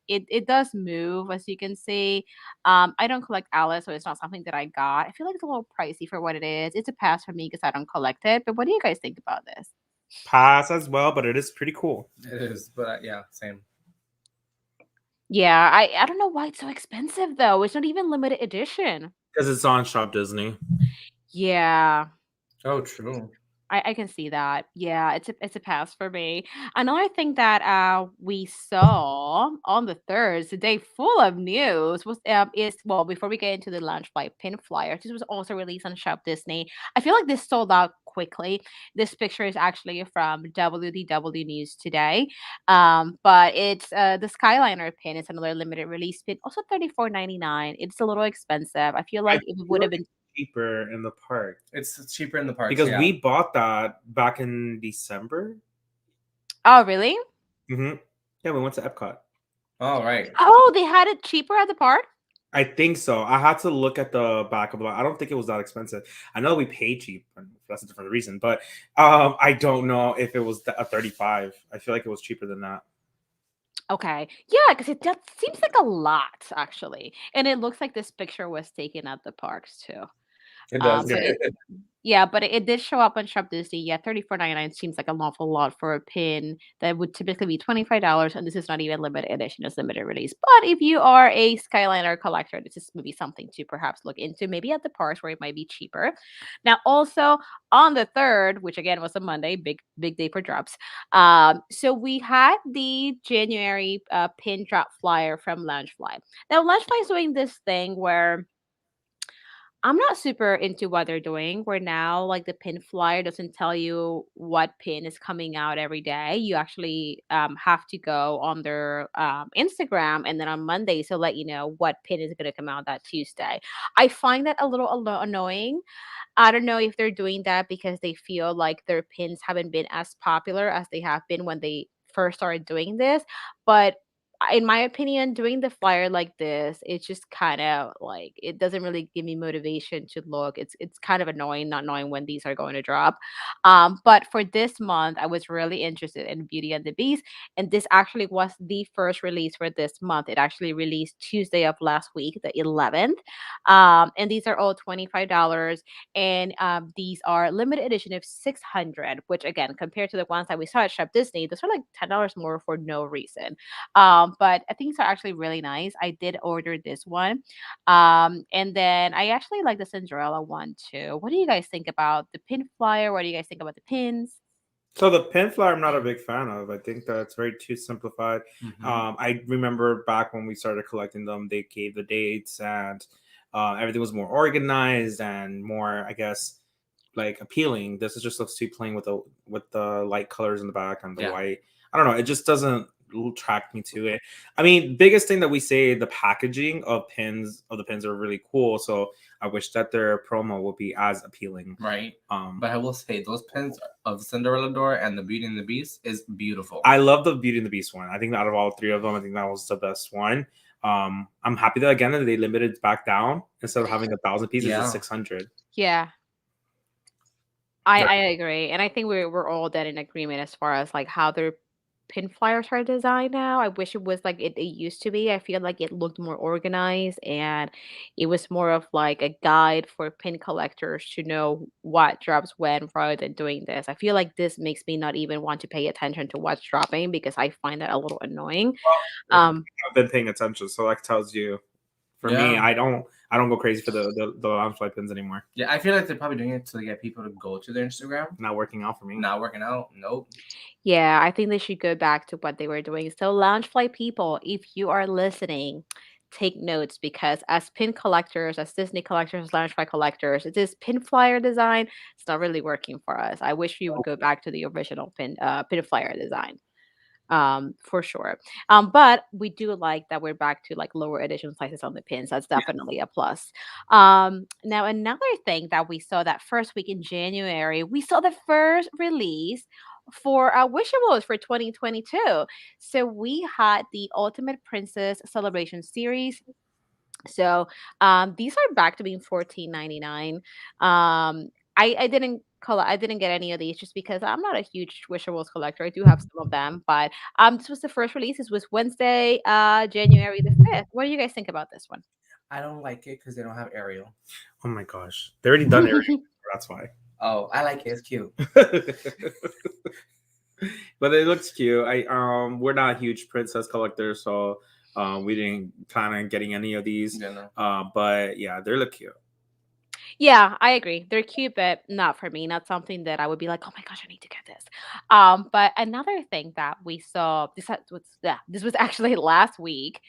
It does move as you can see. I don't collect Alice, so it's not something that I got. I feel like it's a little pricey for what it is. It's a pass for me because I don't collect it. But what do you guys think about this? pass as well, but it is pretty cool It is, but yeah, same. Yeah, I don't know why it's so expensive though. It's not even limited edition. because it's on Shop Disney. Yeah. Oh, true. I can see that. Yeah, it's a pass for me. Another thing that we saw on the third, the day full of news was is well before we get into the launch by pin flyer, this was also released on Shop Disney. I feel like this sold out quickly. This picture is actually from WDW News today. But it's the Skyliner pin. It's another limited release pin, also $34.99. It's a little expensive. I feel I like it would feel have like been. cheaper in the park It's cheaper in the parks, because yeah. we bought that back in December. Oh, really? Mm-hmm. Yeah, we went to Epcot. All right. Oh, they had it cheaper at the park? I think so. I had to look at the back of the. I don't think it was that expensive. I know we paid cheap, and that's a different reason. But I don't know if it was a 35. I feel like it was cheaper than that. Okay. Yeah, because it just seems like a lot, actually. And it looks like this picture was taken at the parks too. It does. But it yeah, but it did show up on Shop Disney. Yeah, $34.99 seems like an awful lot for a pin that would typically be $25, and this is not even limited edition, it's limited release. But if you are a Skyliner collector, this is maybe something to perhaps look into, maybe at the parks where it might be cheaper. Now, also on the third, which again was a Monday, big day for drops. So we had the January pin drop flyer from Loungefly. Now, Loungefly is doing this thing where I'm not super into what they're doing. Where now, like the pin flyer doesn't tell you what pin is coming out every day. You actually have to go on their Instagram, and then on Monday, so let you know what pin is going to come out that Tuesday. I find that a little annoying. I don't know if they're doing that because they feel like their pins haven't been as popular as they have been when they first started doing this. But in my opinion, doing the flyer like this, it's just kind of like it doesn't really give me motivation to look. It's kind of annoying not knowing when these are going to drop. But for this month, I was really interested in Beauty and the Beast, and this actually was the first release for this month. It actually released Tuesday of last week, the 11th. And these are all $25, and these are limited edition of 600, which again, compared to the ones that we saw at Shop Disney, those are like $10 more for no reason. But I think these are actually really nice. I did order this one. And then I actually like the Cinderella one too. What do you guys think about the pin flyer? What do you guys think about the pins? So the pin flyer, I'm not a big fan of. I think that's very too simplified. Mhm. I remember back when we started collecting them, they gave the dates and everything was more organized and more, I guess, like appealing. This is just looks too plain with the light colors in the back and the Yeah. white. I don't know. It just doesn't attract me to it. I mean, biggest thing that we say, the packaging of the pins are really cool. So I wish that their promo would be as appealing. Right. Um, But I will say those pins of Cinderella Door and the Beauty and the Beast is beautiful. I love the Beauty and the Beast one. I think out of all three of them, I think that was the best one. I'm happy that again that they limited it back down instead of having 1,000 pieces, Yeah. just 600. Yeah, I agree, and I think we're all dead in agreement as far as like how they're pin flyers are designed now. I wish it was like it used to be. I feel like it looked more organized and it was more of like a guide for pin collectors to know what drops when rather than doing this. I feel like this makes me not even want to pay attention to what's dropping because I find that a little annoying. Um, I've been paying attention, so that tells you. For me, Yeah. I don't go crazy for the Loungefly pins anymore. Yeah, I feel like they're probably doing it to get people to go to their Instagram. Not working out for me. Not working out. Nope. Yeah, I think they should go back to what they were doing. So, Loungefly people, if you are listening, take notes because as pin collectors, as Disney collectors, Loungefly collectors, this pin flyer design, it's not really working for us. I wish we would go back to the original pin flyer design. For sure. But we do like that we're back to like lower edition sizes on the pins. That's definitely a plus. Now another thing that we saw that first week in January, we saw the first release for Wishables for 2022. So we had the Ultimate Princess Celebration series. So these are back to being 14.99. I didn't get any of these just because I'm not a huge Wishables collector. I do have some of them, but this was the first release. This was Wednesday, January the 5th. What do you guys think about this one? I don't like it because they don't have Ariel. Oh my gosh, they already done it. That's why. Oh, I like it. It's cute. But it looks cute. We're not huge princess collectors, so we didn't plan on getting any of these. Yeah, no. But yeah, they look cute. Yeah, I agree. They're cute, but not for me. Not something that I would be like, oh my gosh, I need to get this. But another thing that we saw this was actually last week.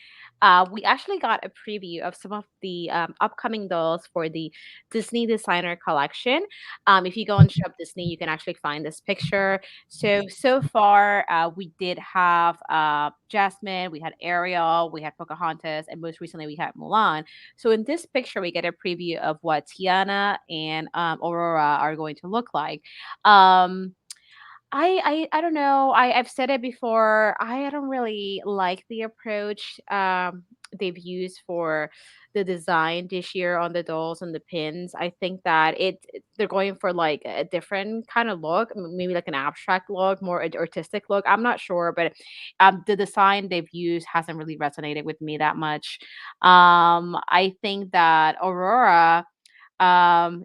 We actually got a preview of some of the upcoming dolls for the Disney Designer Collection. If you go on Shop Disney, you can actually find this picture. So far, we did have Jasmine, we had Ariel, we had Pocahontas, and most recently we had Mulan. So in this picture, we get a preview of what Tiana and Aurora are going to look like. Um, I don't know. I've said it before. I don't really like the approach they've used for the design this year on the dolls and the pins. I think that they're going for like a different kind of look, maybe like an abstract look, more artistic look. I'm not sure, but the design they've used hasn't really resonated with me that much. I think that Aurora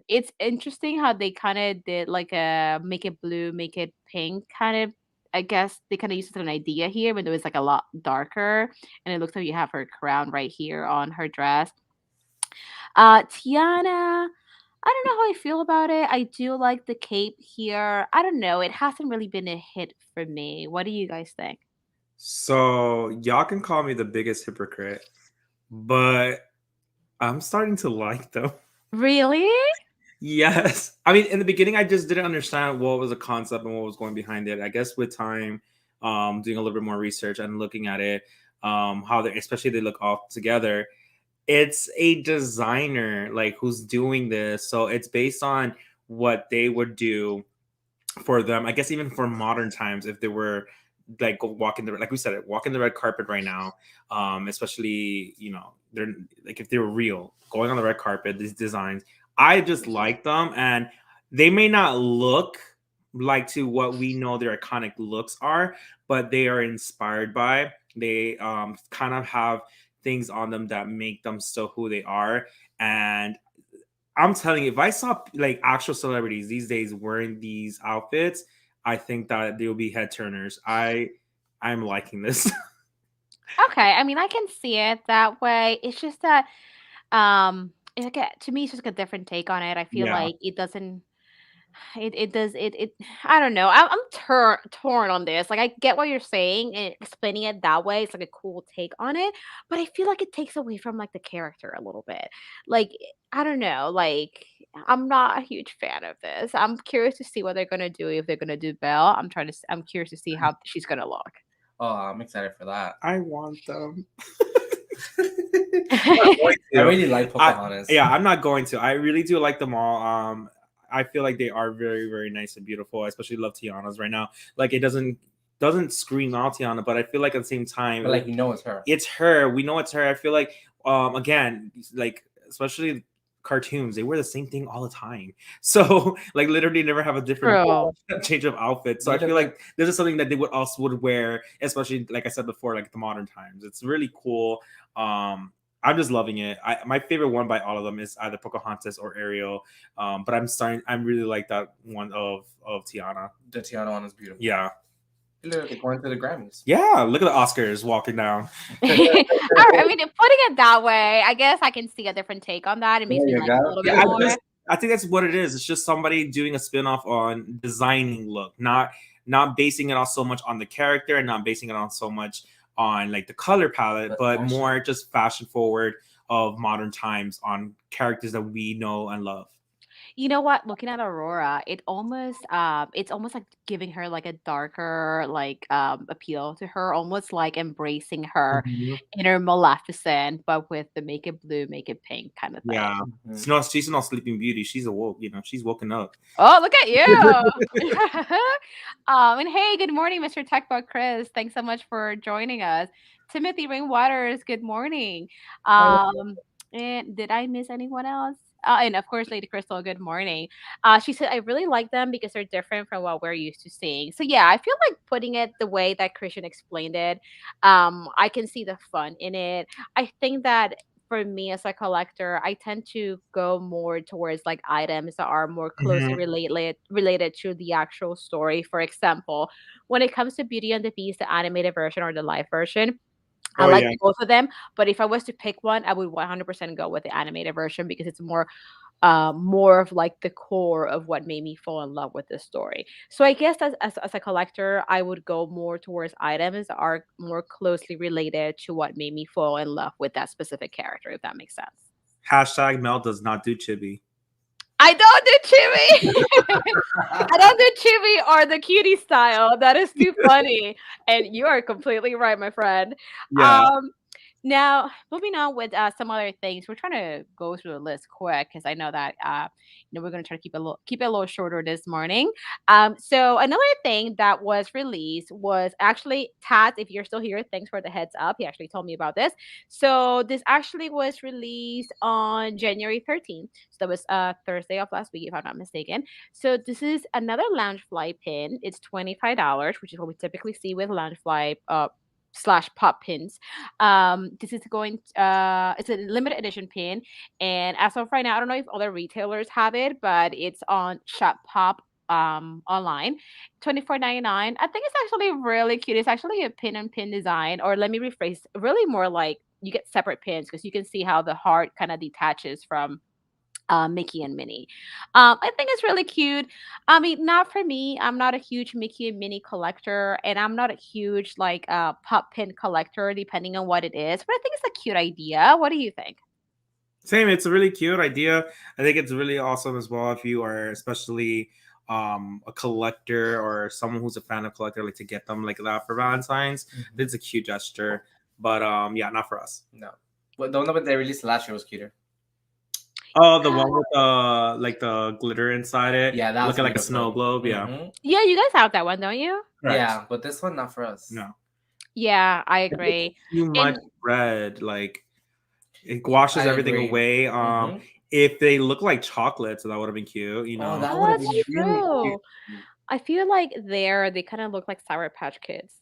it's interesting how they kind of did like a make it blue, make it pink kind of. I guess they kind of used it as an idea here, but it was like a lot darker, and it looks like you have her crown right here on her dress. Tiana, I don't know how I feel about it. I do like the cape here. I don't know. It hasn't really been a hit for me. What do you guys think? So y'all can call me the biggest hypocrite, but I'm starting to like them. Really? Yes. I mean, in the beginning, I just didn't understand what was the concept and what was going behind it. I guess with time, doing a little bit more research and looking at it, how they, especially they look all together. It's a designer like who's doing this, so it's based on what they would do for them. I guess even for modern times, if they were like walking the like we said it, walking the red carpet right now, especially they're like if they were real going on the red carpet, these designs, I just like them, and they may not look like to what we know their iconic looks are, but they are inspired by. They kind of have things on them that make them still who they are, and I'm telling you, if I saw like actual celebrities these days wearing these outfits, I think that they will be head turners. I'm liking this. Okay, I mean, I can see it that way. It's just that it's like to me, it's just like a different take on it. I feel Yeah. like it doesn't. It does it. I don't know. I'm torn on this. Like I get what you're saying and explaining it that way. It's like a cool take on it, but I feel like it takes away from like the character a little bit. Like I don't know. Like I'm not a huge fan of this. I'm curious to see what they're gonna do if they're gonna do Belle. I'm curious to see how she's gonna look. Oh, I'm excited for that. I want them. I'm not Okay. going I to. really like Pocahontas. Yeah, I'm not going to. I really do like them all. I feel like they are very, very nice and beautiful. I especially love Tiana's right now. Like it doesn't scream out Tiana, but I feel like at the same time, But like it's her. it's her. We know it's her. I feel like again, like especially cartoons. They wear the same thing all the time. So like literally never have a different True. change of outfit. So I Look at feel that. like this is something that they would also would wear, especially like I said before, like the modern times. It's really cool. I'm just loving it. My favorite one by all of them is either Pocahontas or Ariel. But I'm really like that one of Tiana. The Tiana one is beautiful. Yeah. Look, it's going to the Grammys. Yeah. Look at the Oscars walking down. I mean, putting it that way, I guess I can see a different take on that. It makes There me you like it a go. little Yeah, bit more. I think that's what it is. It's just somebody doing a spin-off on designing look, not basing it on so much on the character and not basing it on so much on like the color palette, But but fashion. more just fashion forward of modern times on characters that we know and love. You know what? Looking at Aurora, it's almost like giving her like a darker like appeal to her, almost like embracing her Mhm. inner Maleficent, but with the make it blue, make it pink kind of thing. Yeah. Mhm. She's not Sleeping Beauty. She's awoke, she's woken up. Oh, look at you. And hey, good morning, Mr. Techbot Chris. Thanks so much for joining us. Timothy Ringwaters, good morning. Um, and did I miss anyone else? And of course, Lady Crystal, good morning. She said, I really like them because they're different from what we're used to seeing. So, yeah, I feel like putting it the way that Christian explained it, I can see the fun in it. I think that for me as a collector, I tend to go more towards like items that are more closely Mhm. related to the actual story. For example, when it comes to Beauty and the Beast, the animated version or the live version, I Oh like yeah. both of them. But if I was to pick one, I would 100% go with the animated version because it's more of like the core of what made me fall in love with this story. So I guess as a collector, I would go more towards items that are more closely related to what made me fall in love with that specific character, if that makes sense. Hashtag Mel does not do chibi. I don't do chibi. I don't do chibi or the cutie style. That is too funny. And you are completely right, my friend. Yeah. Um, Now, moving on with some other things, we're trying to go through the list quick because I know that we're going to try to keep it a little shorter this morning. So another thing that was released was actually Tats. If you're still here, thanks for the heads up. He actually told me about this. So this actually was released on January 13th. So that was Thursday of last week, if I'm not mistaken. So this is another Loungefly pin. It's $25, which is what we typically see with Loungefly slash pop pins. This is it's a limited edition pin, and as of right now, I don't know if other retailers have it, but it's on Shop Pop online, 24.99. I think it's actually really cute. It's actually a pin and pin design, or let me rephrase, really more like you get separate pins because you can see how the heart kind of detaches from Mickey and Minnie. I think it's really cute. I mean, not for me. I'm not a huge Mickey and Minnie collector, and I'm not a huge like pop pin collector, depending on what it is. But I think it's a cute idea. What do you think? Same. It's a really cute idea. I think it's really awesome as well if you are especially a collector or someone who's a fan of collector, like to get them like that for Valentine's. Mhm. It's a cute gesture. But yeah, not for us. No. But the one that they released last year was cuter. Oh, the one with the glitter inside it. Yeah, that was Looking like a beautiful. snow globe. Yeah. Mhm. Yeah, you guys have that one, don't you? Correct. Yeah, but this one not for us. No. Yeah, I It's agree. too much And red. Like it washes I everything agree. away. Mhm. If they look like chocolate, so that would have been cute, Oh, that oh, would have that's been really true. cute. I feel like they kind of look like Sour Patch Kids,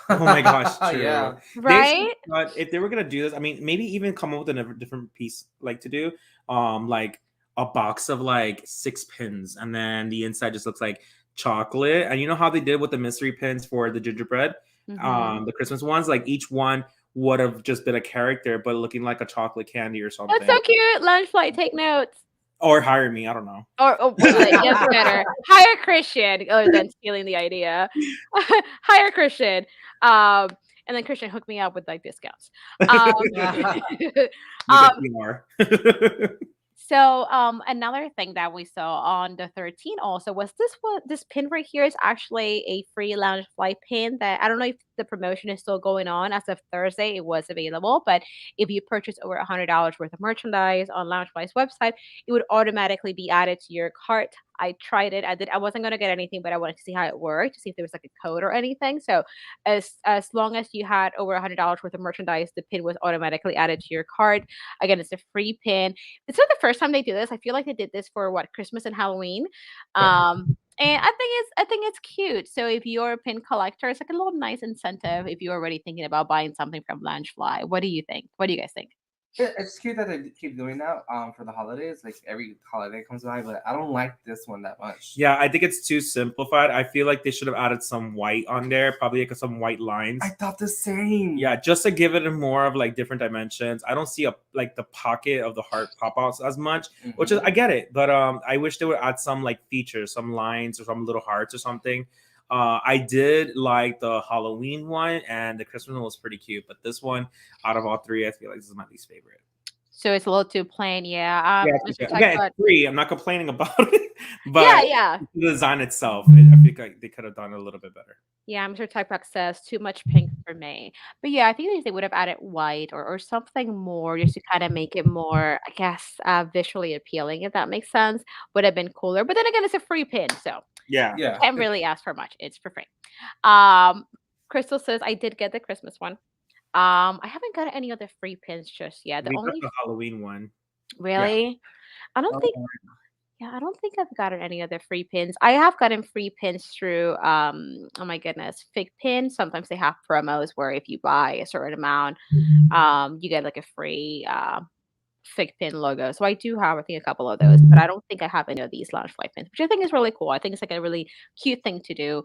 Oh my gosh, true. Yeah. They should, right? but if they were gonna do this, I mean, maybe even come up with a different piece, like to do, like a box of like 6 pins, and then the inside just looks like chocolate. And you know how they did with the mystery pins for the gingerbread, Hmm. the Christmas ones, like each one would have just been a character, but looking like a chocolate candy or That's something. so cute. Lunch flight, take notes. Or hire me, I don't know. Or yes, better. Hire Christian other than stealing the idea. Hire Christian. Um, and then Christian hooked me up with like discounts. Um, Make um, it PR. so another thing that we saw on the 13th also was this pin right here is actually a free lounge flight pin that I don't know if the promotion is still going on. As of Thursday, it was available, but if you purchase over $100 worth of merchandise on Loungefly's website, it would automatically be added to your cart I tried it. I wasn't gonna get anything, but I wanted to see how it worked, to see if there was like a code or anything. So as long as you had over $100 worth of merchandise, the pin was automatically added to your cart. Again, it's a free pin. It's not the first time they do this. I feel like they did this for what, Christmas and Halloween. And I think it's cute. So if you're a pin collector, it's like a little nice incentive if you're already thinking about buying something from Loungefly. What do you think? What do you guys think? It's cute that they keep doing that for the holidays. Like every holiday comes by, but I don't like this one that much. Yeah, I think it's too simplified. I feel like they should have added some white on there, probably like some white lines. I thought the same. Yeah, just to give it a more of like different dimensions. I don't see a like the pocket of the heart pop outs as much, which is I get it, but I wish they would add some like features, some lines or some little hearts or something. I did like the Halloween one, and the Christmas one was pretty cute, but this one, out of all three, I feel like this is my least favorite. So it's a little too plain, yeah. Yeah, Mr. again, Typebot, it's free. I'm not complaining about it, but yeah. the design itself, I think like they could have done it a little bit better. Yeah, Mr. Typebot says too much pink for me. But yeah, I think they would have added white or something more just to kind of make it more, I guess, visually appealing, if that makes sense. Would have been cooler. But then again, it's a free pin, so Yeah. can't really ask for much. It's for free. Um, Crystal says I did get the Christmas one. I haven't got any other free pins just yet. The We got only the Halloween one. really, I don't Oh, think. Yeah, I don't think I've gotten any other free pins. I have gotten free pins through oh my goodness, Fig Pin. Sometimes they have promos where if you buy a certain amount, you get like a free Fig Pin logo. So I do have, I think, a couple of those, but I don't think I have any of these Loungefly pins, which I think is really cool. I think it's like a really cute thing to do.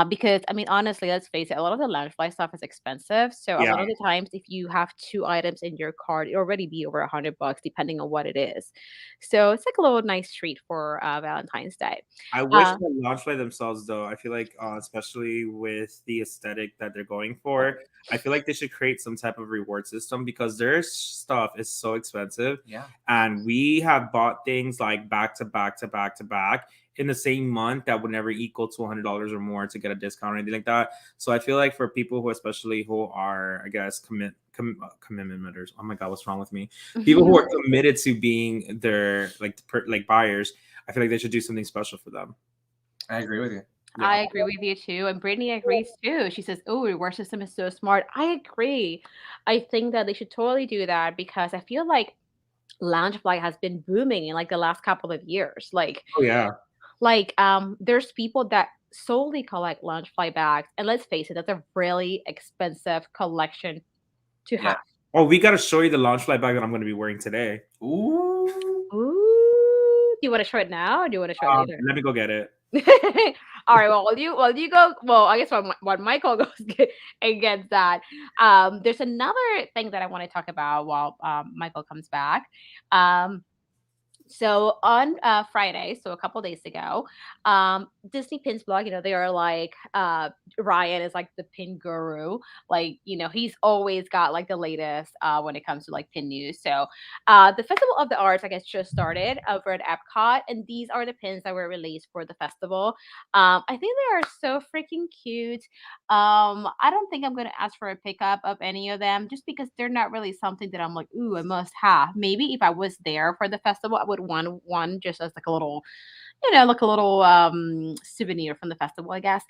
Because I mean, honestly, let's face it, a lot of the Loungefly stuff is expensive. So a Yeah. lot of the times, if you have two items in your cart, it already be over $100 depending on what it is. So it's like a little nice treat for Valentine's Day. I wish Uh, the Launchlight themselves, though. I feel like, especially with the aesthetic that they're going for, I feel like they should create some type of reward system because their stuff is so expensive. Yeah. And we have bought things like back to back to back to back in the same month that would never equal to $100 or more to get a discount or anything like that. So I feel like for people who, especially who are, I guess, commitment matters. Oh my God, what's wrong with me? People who are committed to being their like buyers, I feel like they should do something special for them. I agree with you. Yeah. I agree with you too. And Brittany agrees too. She says, oh, reward system is so smart. I agree. I think that they should totally do that because I feel like Loungefly has been booming in like the last couple of years. Oh yeah. There's people that solely collect Loungefly bags. And let's face it, that's a really expensive collection to have. Oh, we got to show you the Launchlight bag that I'm going to be wearing today. Ooh. Ooh. Do you want to show it now or do you want to show it later? Let me go get it. All right. Well, while you go, well, I guess when Michael goes and gets that, there's another thing that I want to talk about while Michael comes back. So on Friday, so a couple days ago, Disney Pins blog, they are like, Ryan is like the pin guru. Like, he's always got like the latest when it comes to like pin news. So the Festival of the Arts, I guess, just started over at Epcot, and these are the pins that were released for the festival. I think they are so freaking cute. I don't think I'm gonna ask for a pickup of any of them just because they're not really something that I'm like, ooh, I must have. Maybe if I was there for the festival, I would want one just as like a little, like a little souvenir from the festival, I guess.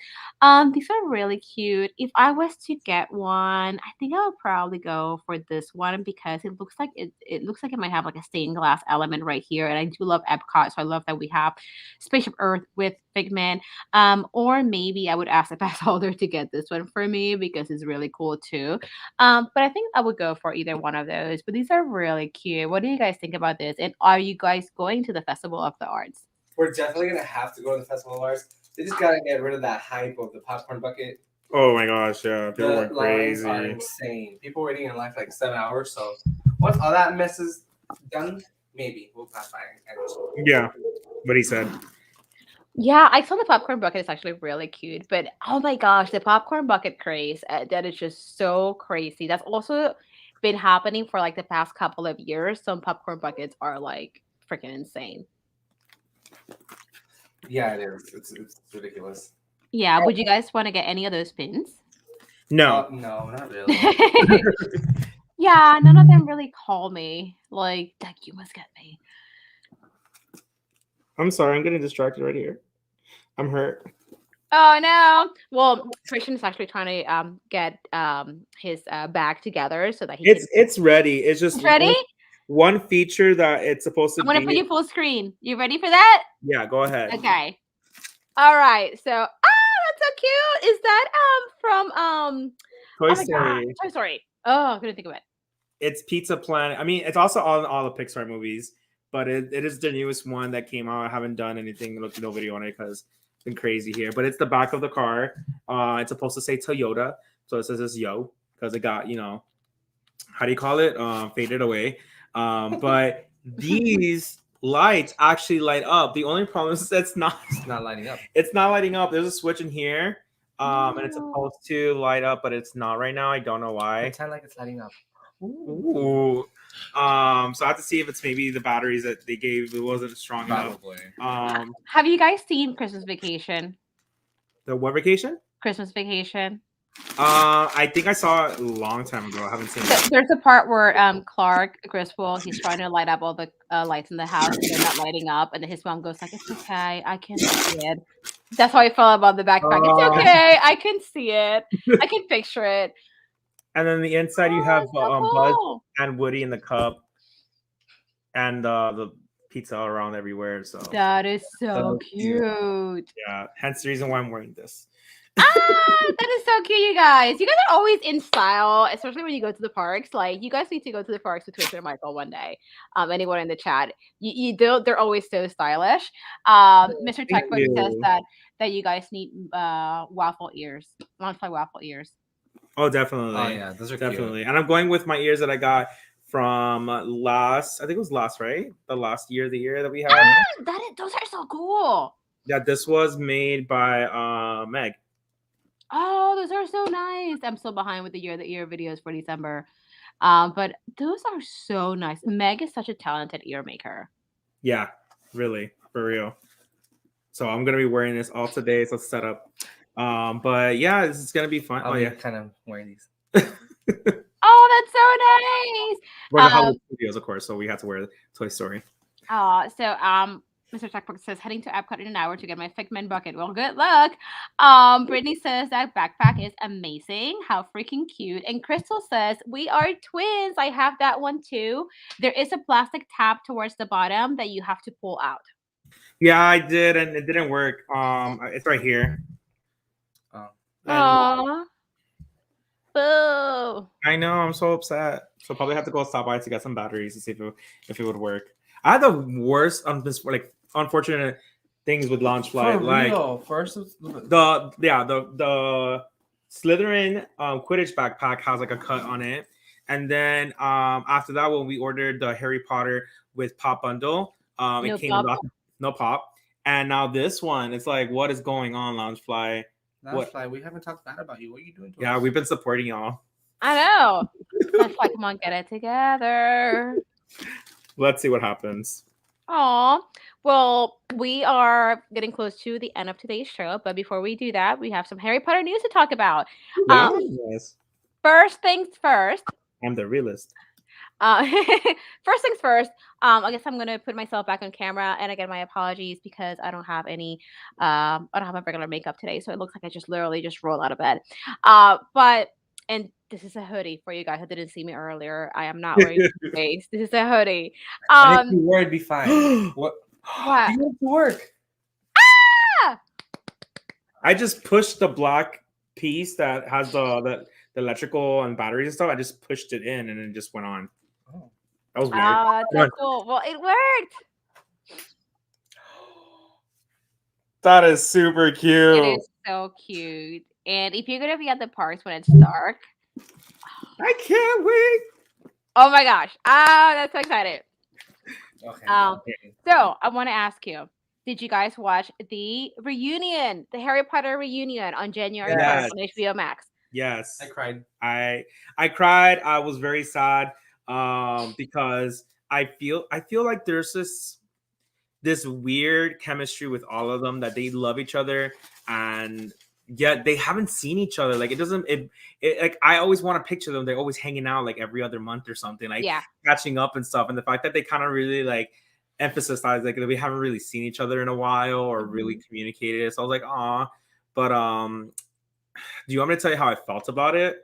These are really cute. If I was to get one, I think I'll probably go for this one because it looks like it looks like it might have like a stained glass element right here. And I do love Epcot, so I love that we have Spaceship Earth with Figment. Or maybe I would ask the pass holder to get this one for me because it's really cool too. But I think I would go for either one of those. But these are really cute. What do you guys think about this? And are you guys going to the Festival of the Arts? We're definitely gonna have to go to the Festival of Arts. They just gotta get rid of that hype of the popcorn bucket. Oh my gosh, yeah. People The went lines are crazy. insane. People waiting in line for like 7 hours. So once all that mess is done, maybe we'll pass by and Yeah, what he said. Yeah, I saw the popcorn bucket. It's actually really cute. But oh my gosh, the popcorn bucket craze, that is just so crazy. That's also been happening for like the past couple of years. Some popcorn buckets are like freaking insane. Yeah, it is. It's ridiculous. Yeah, would you guys want to get any of those pins? No. No, not really. Yeah, none of them really call me. Like, you must get me. I'm sorry, I'm getting distracted right here. I'm hurt. Oh no! Well, Christian's actually trying to get his bag together so that he can. It's ready. It's just It's ready. one feature that it's supposed to I'm gonna be. put you full screen. You ready for that? Yeah, go ahead. Okay. All right. So, that's so cute. Is that from Toy oh my god, Story. Toy Story. Oh, I couldn't think of it. It's Pizza Planet. I mean, it's also on all the Pixar movies, but it is the newest one that came out. I haven't done anything, no video on it because it's been crazy here. But it's the back of the car. It's supposed to say Toyota, so it says it's yo because it got how do you call it? Faded away. But these lights actually light up. The only problem is it's not lighting up. It's not lighting up. There's a switch in here. And it's No. supposed to light up, but it's not right now. I don't know why. Pretend like it's lighting up. Ooh. So I have to see if it's maybe the batteries that they gave it wasn't strong Probably. enough. Have you guys seen Christmas Vacation? The what vacation? Christmas Vacation. I think I saw it a long time ago. I haven't seen it. There's a part where Clark Griswold, he's trying to light up all the lights in the house and they're not lighting up, and then his mom goes like, "It's okay, I can see it." That's how I felt about the backpack. It's okay, I can see it. I can picture it. And then the inside you have so Buzz cool. and Woody in the cup, and the pizza around everywhere. So That is so cute. yeah, hence the reason why I'm wearing this. That is so cute, you guys. You guys are always in style, especially when you go to the parks. Like, you guys need to go to the parks with Trisha and Michael one day. Anyone in the chat, you do. They're always so stylish. Mr. Techbook says that you guys need waffle ears, Loungefly waffle ears. Oh, definitely. Oh yeah, those are definitely. cute. And I'm going with my ears that I got from last. I think it was last, right? The last year, the year that we had. Those are so cool. Yeah, this was made by Meg. Oh, those are so nice. I'm still behind with the year videos for December. But those are so nice. Meg is such a talented ear maker. Yeah, really, for real. So I'm gonna be wearing this all today. So set up. But yeah, this is gonna be fun. I'll be kind of wearing these. Oh, that's so nice. We're the Hollywood Studios, of course, so we had to wear the Toy Story. Mr. Techbook says, heading to Epcot in an hour to get my Figment bucket. Well, good luck. Brittany says that backpack is amazing. How freaking cute. And Crystal says, we are twins. I have that one too. There is a plastic tab towards the bottom that you have to pull out. Yeah, I did, and it didn't work. It's right here. Aww. Boo. I know, I'm so upset. So probably have to go stop by to get some batteries to see if it would work. I had the worst unfortunate things with Loungefly. Like first the Slytherin Quidditch backpack has like a cut on it, and then after that, when we ordered the Harry Potter with Pop bundle, it came with no Pop, and now this one, it's like, what is going on, Loungefly? Loungefly, we haven't talked bad about you. What are you doing to us? Yeah, we've been supporting y'all. I know. Loungefly, come on, get it together. Let's see what happens. Aw. Well, we are getting close to the end of today's show, but before we do that, we have some Harry Potter news to talk about. Yes. First things first. I'm the realist. First things first. I guess I'm gonna put myself back on camera, and again, my apologies because I don't have any. I don't have my regular makeup today, so it looks like I just literally just roll out of bed. And this is a hoodie for you guys who didn't see me earlier. I am not wearing face. This is a hoodie. And if you were, it'd be fine. What? What? You have to work. Ah! I just pushed the black piece that has the electrical and batteries and stuff. I just pushed it in and it just went on. Oh. That was weird. That's cool. Well, it worked. That is super cute. It is so cute. And if you're gonna be at the parks when it's dark, I can't wait. Oh my gosh. That's so excited. Okay. So I want to ask you, did you guys watch the reunion, the Harry Potter reunion on January 1st on HBO Max? Yes. I cried. I cried. I was very sad because I feel like there's this weird chemistry with all of them, that they love each other, and yet they haven't seen each other. Like, like, I always want to picture them. They're always hanging out like every other month or something, like catching up and stuff. And the fact that they kind of really like emphasized like we haven't really seen each other in a while or really communicated. So I was like, aw. But do you want me to tell you how I felt about it?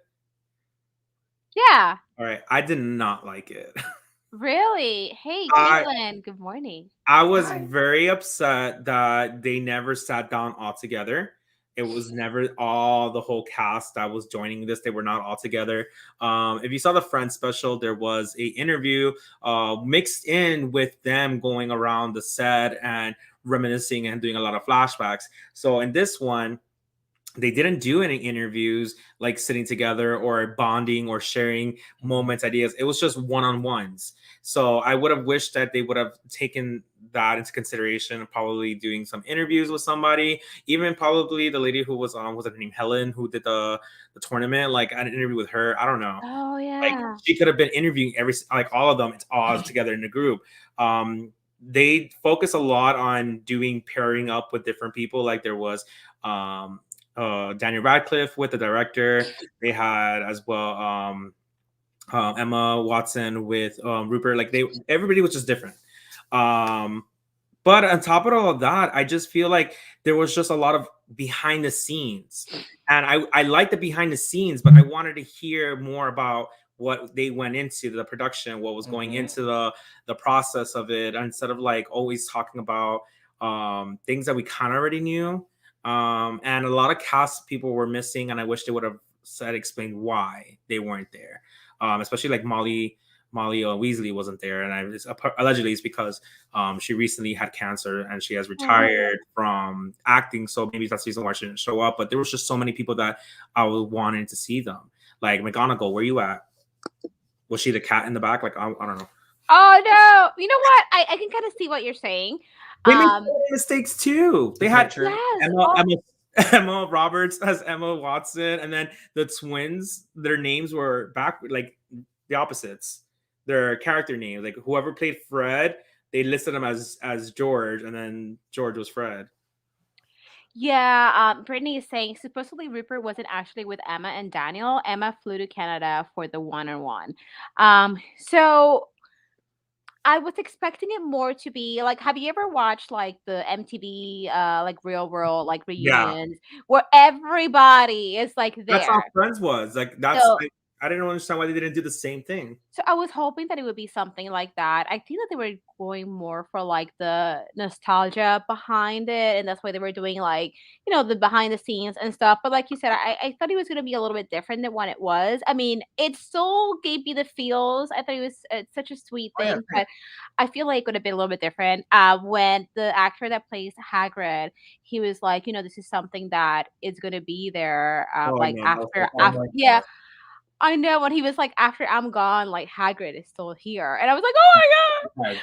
Yeah. All right, I did not like it. Really? Hey, I Caitlin. Good morning. I was very upset that they never sat down all together. It was never all the whole cast that was joining this. They were not all together. If you saw the Friends special, there was a interview mixed in with them going around the set and reminiscing and doing a lot of flashbacks. So in this one, they didn't do any interviews like sitting together or bonding or sharing moments, ideas. It was just one-on-ones. So I would have wished that they would have taken that into consideration, probably doing some interviews with somebody, even probably the lady who was on, was her name Helen, who did the tournament, like an interview with her. I don't know. Oh Like yeah. she could have been interviewing like all of them. It's all together in the group. They focus a lot on doing pairing up with different people. Like there was Daniel Radcliffe with the director. They had as well Emma Watson with Rupert. Like everybody was just different. But on top of all of that, I just feel like there was just a lot of behind the scenes, and I like the behind the scenes, but I wanted to hear more about what they went into the production, what was going into the process of it, instead of like always talking about things that we kind of already knew. And a lot of cast people were missing, and I wish they would have explained why they weren't there. Especially like Molly Weasley wasn't there, and allegedly it's because she recently had cancer and she has retired from acting. So maybe that's the reason why she didn't show up. But there was just so many people that I was wanting to see them. Like McGonagall, where you at? Was she the cat in the back? Like I don't know. Oh no! You know what? I can kind of see what you're saying. They made mistakes too. They had Yes. Emma Roberts as Emma Watson, and then the twins, their names were back like the opposites. Their character names, like whoever played Fred, they listed him as George, and then George was Fred. Yeah, Brittany is saying supposedly Rupert wasn't actually with Emma and Daniel. Emma flew to Canada for the one-on-one. So I was expecting it more to be like, have you ever watched like the MTV like Real World like Yeah, reunions where everybody is like that's how there? Friends was. Like that's So I didn't understand why they didn't do the same thing. So I was hoping that it would be something like that. I think that they were going more for like the nostalgia behind it, and that's why they were doing like, the behind the scenes and stuff. But like you said, I thought it was gonna be a little bit different than what it was. I mean, it still gave me the feels. I thought it was such a sweet Oh yeah, thing, same. but I feel like it would have been a little bit different. When the actor that plays Hagrid, he was like, this is something that is gonna be there, Oh like no, that was so Oh after, my yeah. god. I know when he was like, "After I'm gone, like Hagrid is still here," and I was like, "Oh my god!" Right.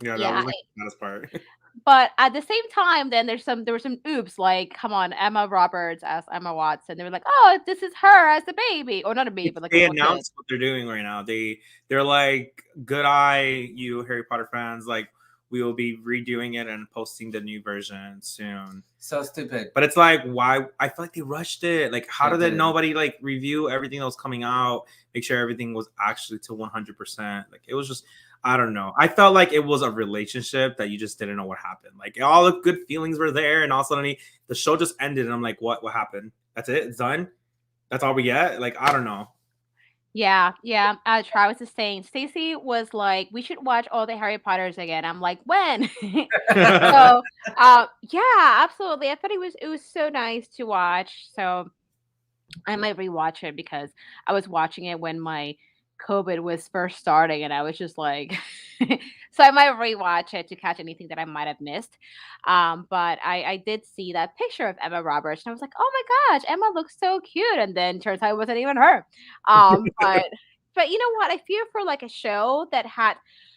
yeah, that Yeah, was like the best part. but at the same time, then there were some oops, like, come on, Emma Roberts as Emma Watson. They were like, "Oh, this is her as a baby," or not a baby, but like a They little kid. announced what they're doing right now. They're like, good eye, you Harry Potter fans. Like, we will be redoing it and posting the new version soon. So stupid. But it's like, why? I feel like they rushed it. Like, how They did did. nobody like review everything that was coming out, make sure everything was actually to 100%? Like, it was just, I don't know. I felt like it was a relationship that you just didn't know what happened. Like, all the good feelings were there, and all of a sudden the show just ended, and I'm like, what? What happened? That's it? It's done? That's all we get? Like, I don't know. Yeah, yeah. Travis is saying Stacy was like, "We should watch all the Harry Potters again." I'm like, "When?" So, yeah, absolutely. I thought it was so nice to watch. So I might rewatch it because I was watching it when my COVID was first starting, and I was just like, so I might rewatch it to catch anything that I might have missed. But I did see that picture of Emma Roberts, and I was like, oh my gosh, Emma looks so cute. And then turns out it wasn't even her. But you know what? I feel for like a show that had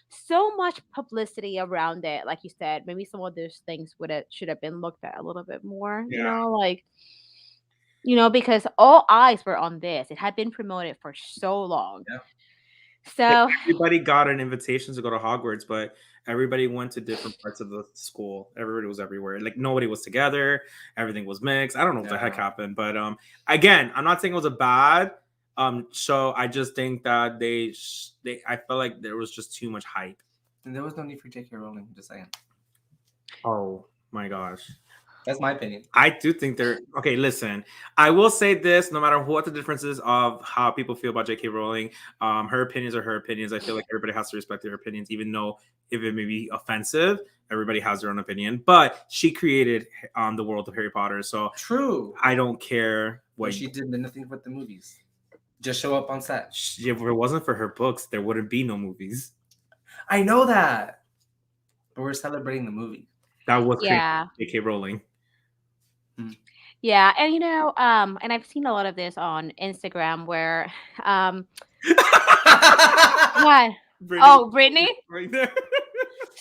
so much publicity around it, like you said, maybe some of those things would have should have been looked at a little bit more. Yeah. Like because all eyes were on this. It had been promoted for so long. Yeah. Like, So, everybody got an invitation to go to Hogwarts, but everybody went to different parts of the school. Everybody was everywhere. Like nobody was together. Everything was mixed. I don't know what the heck happened, but again, I'm not saying it was a bad show. I just think that they I felt like there was just too much hype. then there was no need for J.K. Rowling. Just saying. Oh my gosh. That's my opinion. I do think they're okay. Listen, I will say this: no matter what the differences of how people feel about J.K. Rowling, her opinions are her opinions. I feel like everybody has to respect their opinions, even though if it may be offensive, everybody has their own opinion. But she created the world of Harry Potter, so True. I don't care But what. she did nothing with the movies. Just show up on set. If it wasn't for her books, there wouldn't be no movies. I know that, but we're celebrating the movie. That was Yeah. J.K. Rowling. Yeah, and and I've seen a lot of this on Instagram where what? Brittany, Oh, Brittany. right there.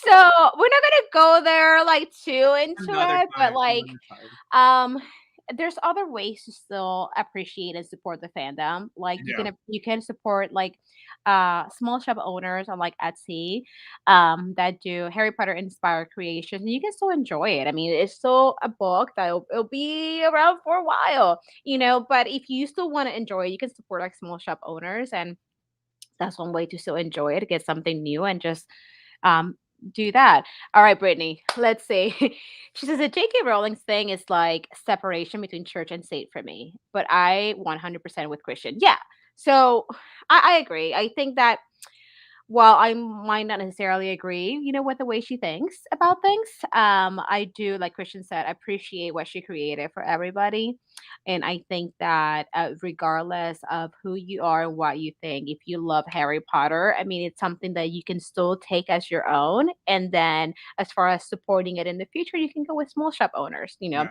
So we're not gonna go there like too into Another it, but time. like Another time. there's other ways to still appreciate and support the fandom. Like Yeah. you can support like small shop owners on like Etsy that do Harry Potter inspired creations, and you can still enjoy it. I mean, it's still a book that it'll be around for a while, but if you still want to enjoy it, you can support like small shop owners, and that's one way to still enjoy it, get something new, and just um do that. All right, Brittany, let's see. She says the J.K. Rowling's thing is like separation between church and state for me, but I 100% with Christian. Yeah. So I agree. I think that while I might not necessarily agree, with the way she thinks about things, I do, like Christian said, appreciate what she created for everybody. And I think that regardless of who you are and what you think, if you love Harry Potter, I mean, it's something that you can still take as your own. And then as far as supporting it in the future, you can go with small shop owners. Yeah.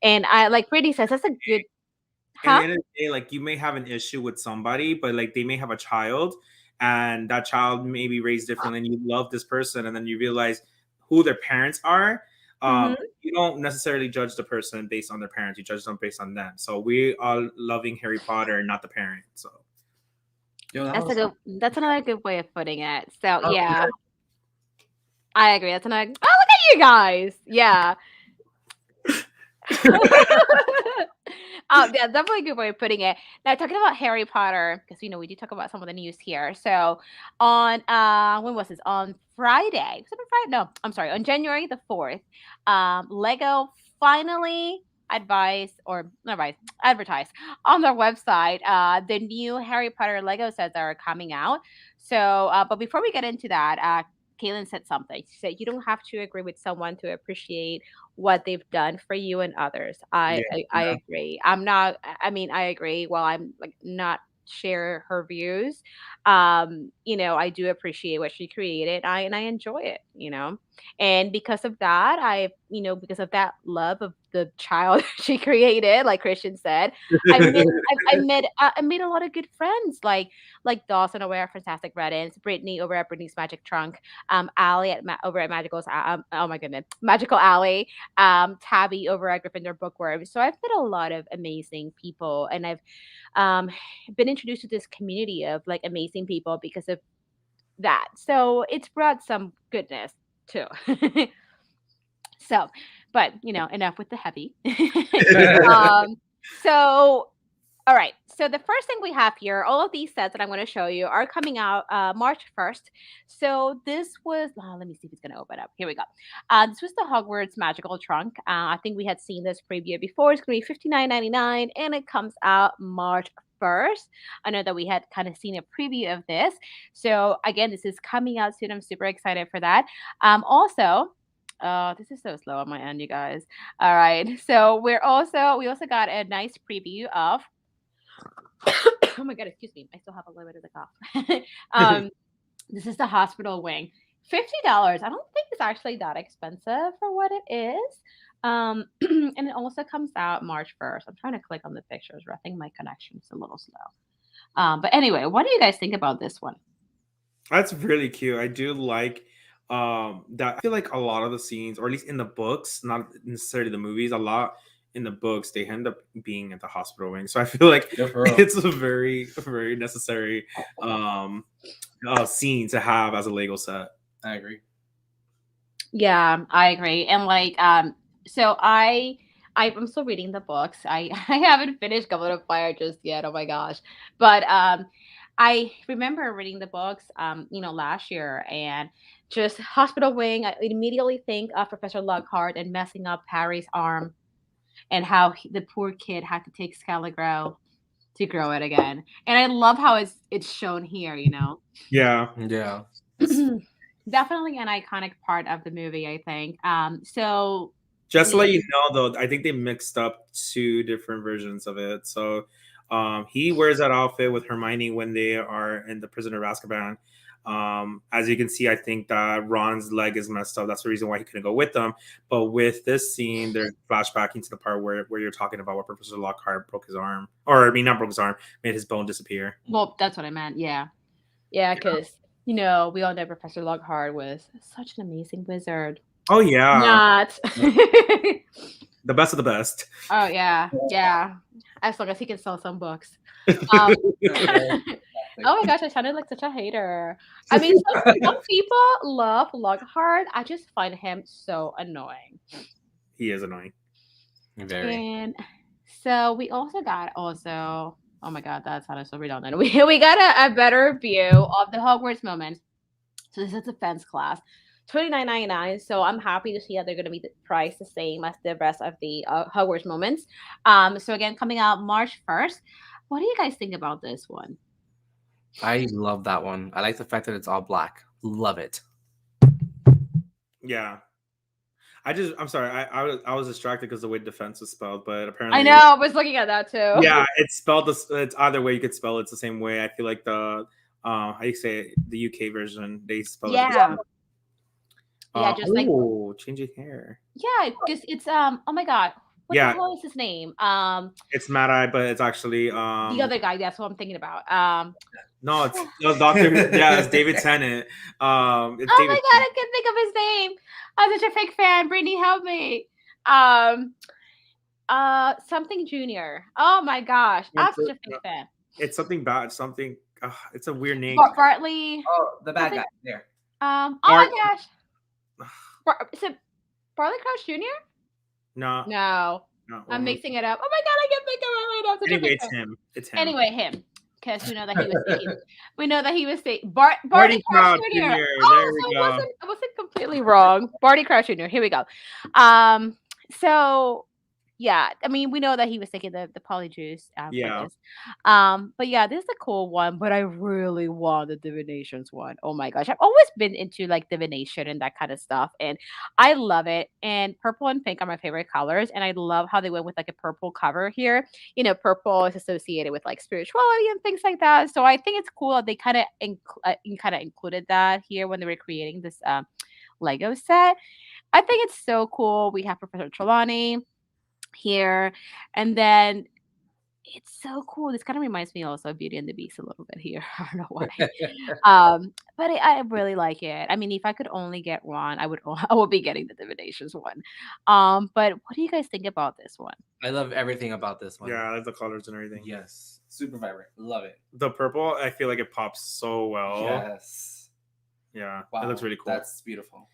And I, like Brittany says, that's a good, At the huh? end of the day, like you may have an issue with somebody, but like they may have a child, and that child may be raised differently, and you love this person, and then you realize who their parents are. Hmm. You don't necessarily judge the person based on their parents; you judge them based on them. So we are loving Harry Potter, not the parent. So Yo, that That's a was good, that's another good way of putting it. So oh, yeah, I agree. That's another. Oh, look at you guys. Yeah. Yeah, definitely a good way of putting it. Now, talking about Harry Potter, because we do talk about some of the news here. So, on when was this? On Friday? Was it on Friday? No, I'm sorry. On January the 4th, Lego finally advertised on their website the new Harry Potter Lego sets that are coming out. So, but before we get into that, Kaylin said something. She said, "You don't have to agree with someone to appreciate what they've done for you and others." I yeah, I, I agree. I'm not. I mean, I agree. While I'm like not share her views, I do appreciate what she created. And I enjoy it. And because of that, because of that love of the child she created, like Christian said, I made a lot of good friends, like Dawson over at Fantastic Reddins, Brittany over at Brittany's Magic Trunk, Allie over at oh my goodness, Magical Alley, Tabby over at Gryffindor Bookworm. So I've met a lot of amazing people, and I've um, been introduced to this community of like amazing people because of that. So it's brought some goodness too. So, but enough with the heavy. um, so all right. So the first thing we have here, all of these sets that I'm going to show you are coming out March 1st. So this was, let me see if it's going to open up. Here we go. This was the Hogwarts Magical Trunk. I think we had seen this preview before. It's going to be $59.99 and it comes out March 1st. I know that we had kind of seen a preview of this. So again, this is coming out soon. I'm super excited for that. Also, this is so slow on my end, you guys. All right. So we also got a nice preview of oh my god, excuse me. I still have a little bit of the cough. This is the hospital wing. $50. I don't think it's actually that expensive for what it is. And it also comes out March 1st. I'm trying to click on the pictures. I think my connection is a little slow. But anyway, what do you guys think about this one? that's really cute. I do like that. I feel like a lot of the scenes, or at least in the books, not necessarily the movies, a lot in the books they end up being at the hospital wing. So I feel like Yeah, for real. it's a very very necessary scene to have as a Lego set. I agree. Yeah, I agree. And like, so I'm still reading the books. I haven't finished Goblet of Fire just yet. Oh my gosh. But I remember reading the books last year, and Just hospital wing. I immediately think of Professor Lockhart and messing up Harry's arm, and how the poor kid had to take Skelegrow to grow it again. And I love how it's shown here. Yeah. Yeah. It's Definitely an iconic part of the movie, I think. So Just to let you we know, though, I think they mixed up two different versions of it. So, he wears that outfit with Hermione when they are in the Prisoner of Azkaban. As you can see, I think that Ron's leg is messed up. That's the reason why he couldn't go with them. But with this scene, they're flashbacking to the part where you're talking about where Professor Lockhart broke his arm, or I mean, not broke his arm, made his bone disappear. well, that's what I meant. Yeah, Yeah. because we all know Professor Lockhart was such an amazing wizard. Oh yeah, Not. the best of the best. Oh yeah, yeah. As long as he can sell some books. Um, oh my gosh, I sounded like such a hater. I mean, some people love Lockhart. I just find him so annoying. He is annoying. very. And so we also got oh my god, that sounded so redundant. We got a better view of the Hogwarts moments. So this is defense class. $29.99. So I'm happy to see that they're going to be priced the same as the rest of the Hogwarts moments. So again, coming out March 1st. What do you guys think about this one? I love that one. I like the fact that it's all black. Love it. Yeah. I'm sorry. I was distracted because the way defense was spelled, but I apparently, know, I was looking at that too. yeah, it's spelled this. It's either way you could spell it. It's the same way. I feel like how you say it, the UK version, they spell it. Yeah. Yeah, just like Changing hair. yeah, because it's oh my god, what the Yeah, hell is his name? it's Mad Eye, but it's actually The other guy. That's what I'm thinking about. no, it's Doctor. Yeah, it's David Tennant. It's Oh David. my god, I can't think of his name. I'm such a fake fan. Brittany, help me. Something Junior. Oh my gosh, I'm such a fake fan. It's something bad. Something. It's a weird name. Bartley. Oh, the bad Something- guy there. Oh Bart- my gosh. Is it Barley Crouch Junior? No, No, I'm mixing it up. Oh my god, I can't think of it right now. Such a Anyway, fake it's fan. him. It's him. Anyway, him. Because we know that he was taking. We know that he was taking Barty Barty Crouch Crouch Jr. Jr. There Oh, we so go. I wasn't completely wrong. Barty Crouch Jr. Here we go. So yeah, I mean, we know that he was taking the polyjuice Yeah. for this. But yeah, this is a cool one, but I really want the divinations one. Oh my gosh. I've always been into like divination and that kind of stuff, and I love it. And purple and pink are my favorite colors, and I love how they went with like a purple cover here. Purple is associated with like spirituality and things like that. So I think it's cool that they kind of included that here when they were creating this Lego set. I think it's so cool. We have Professor Trelawney here, and then it's so cool. This kind of reminds me also of Beauty and the Beast a little bit here. I don't know why. But I really like it. I mean, if I could only get one, I would be getting the divinations one. But what do you guys think about this one? I love everything about this one. Yeah, I like the colors and everything. Yes. Super vibrant. Love it. The purple, I feel like it pops so well. Yes. Yeah, Wow. it looks really cool. That's beautiful.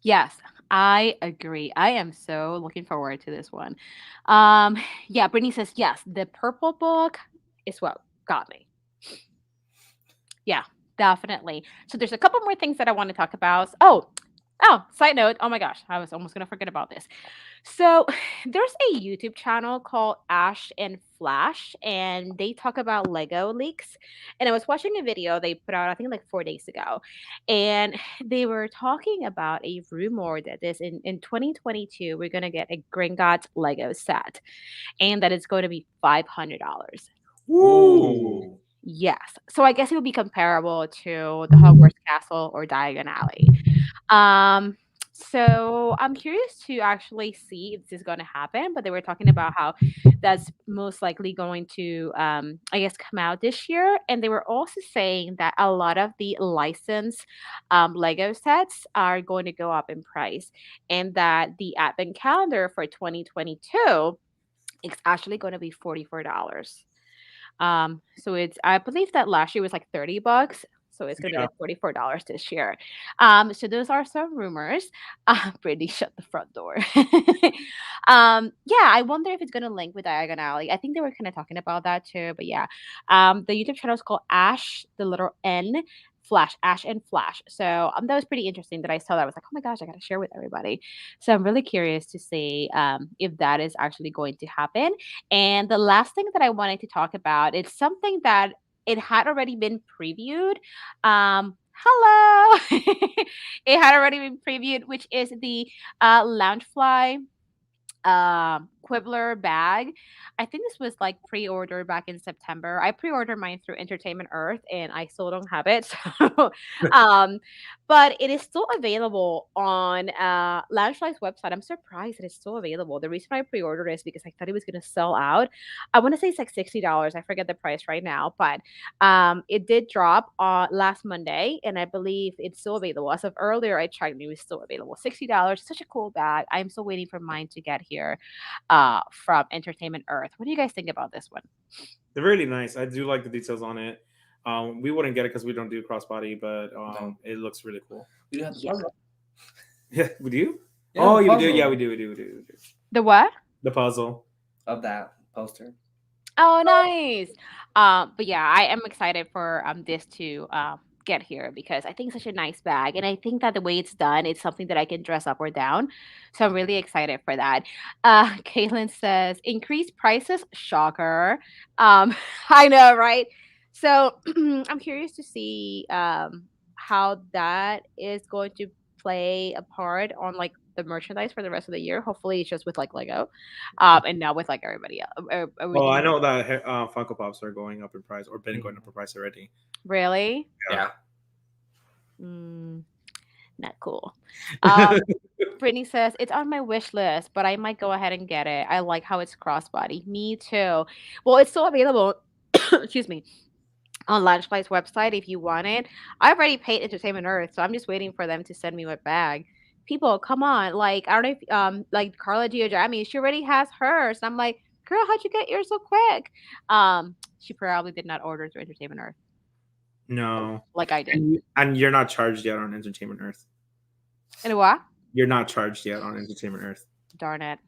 Yes, I agree. I am so looking forward to this one. Yeah, Brittany says yes. The purple book is what got me. Yeah, definitely. So there's a couple more things that I want to talk about. Oh, side note. Oh my gosh, I was almost gonna forget about this. So there's a YouTube channel called Ash and Flash, and they talk about Lego leaks. And I was watching a video they put out, I think like 4 days ago, and they were talking about a rumor that this in 2022 we're gonna get a Gringotts Lego set, and that it's going to be $500. Ooh. Yes. So I guess it would be comparable to the Hogwarts Castle or Diagon Alley. So I'm curious to actually see if this is going to happen, but they were talking about how that's most likely going to, I guess, come out this year. And they were also saying that a lot of the licensed Lego sets are going to go up in price, and that the advent calendar for 2022 is actually going to be $44. So I believe that last year was like $30. So it's gonna be Yeah. like $44 this year. So those are some rumors. Brittany shut the front door. Yeah, I wonder if it's gonna link with Diagon Alley. I think they were kind of talking about that too. But yeah, the YouTube channel is called Ash, the little N Flash, Ash and Flash. So that was pretty interesting that I saw that. I was like, oh my gosh, I got to share with everybody. So I'm really curious to see if that is actually going to happen. And the last thing that I wanted to talk about, it's something that it had already been previewed. Hello. It had already been previewed, which is the Loungefly Quibbler bag. I think this was like pre-ordered back in September. I pre-ordered mine through Entertainment Earth and I still don't have it. So um but it is still available on Loungefly's website. I'm surprised that it's still available. The reason I pre-ordered is because I thought it was gonna sell out. I want to say it's like $60. I forget the price right now, but it did drop last Monday and I believe it's still available. As of earlier I checked, it was still available. $60. Such a cool bag. I'm still waiting for mine to get here from Entertainment Earth. What do you guys think about this one? They're really nice. I do like the details on it. We wouldn't get it because we don't do crossbody, but No. it looks really cool. You have the Yeah. puzzle. Yeah, we do. Yeah, Oh, the yeah, we do. puzzle Yeah, we do. We do. We do. We do. The what? The puzzle. of that poster. Oh, nice. But yeah, I am excited for this to get here because I think it's such a nice bag, and I think that the way it's done, it's something that I can dress up or down. So I'm really excited for that. Caitlin says, "Increased prices, shocker." I know, right? So I'm curious to see how that is going to play a part on like the merchandise for the rest of the year. Hopefully, it's just with like Lego, and not with like everybody else, Well, everything I else. know that Funko Pops are going up in price or been going up in Mhm. price already. Really? Yeah. Mm, not cool. Um, Brittany says it's on my wish list, but I might go ahead and get it. I like how it's crossbody. Me too. Well, it's still available. Excuse me. On Loungefly's website, if you want it, I already paid Entertainment Earth, so I'm just waiting for them to send me my bag. People, come on! Like I don't know if like Carla Giojami, she already has hers. I'm like, girl, how'd you get yours so quick? She probably did not order through Entertainment Earth No, like I did. and you're not charged yet on Entertainment Earth. And what? You're not charged yet on Entertainment Earth. Darn it!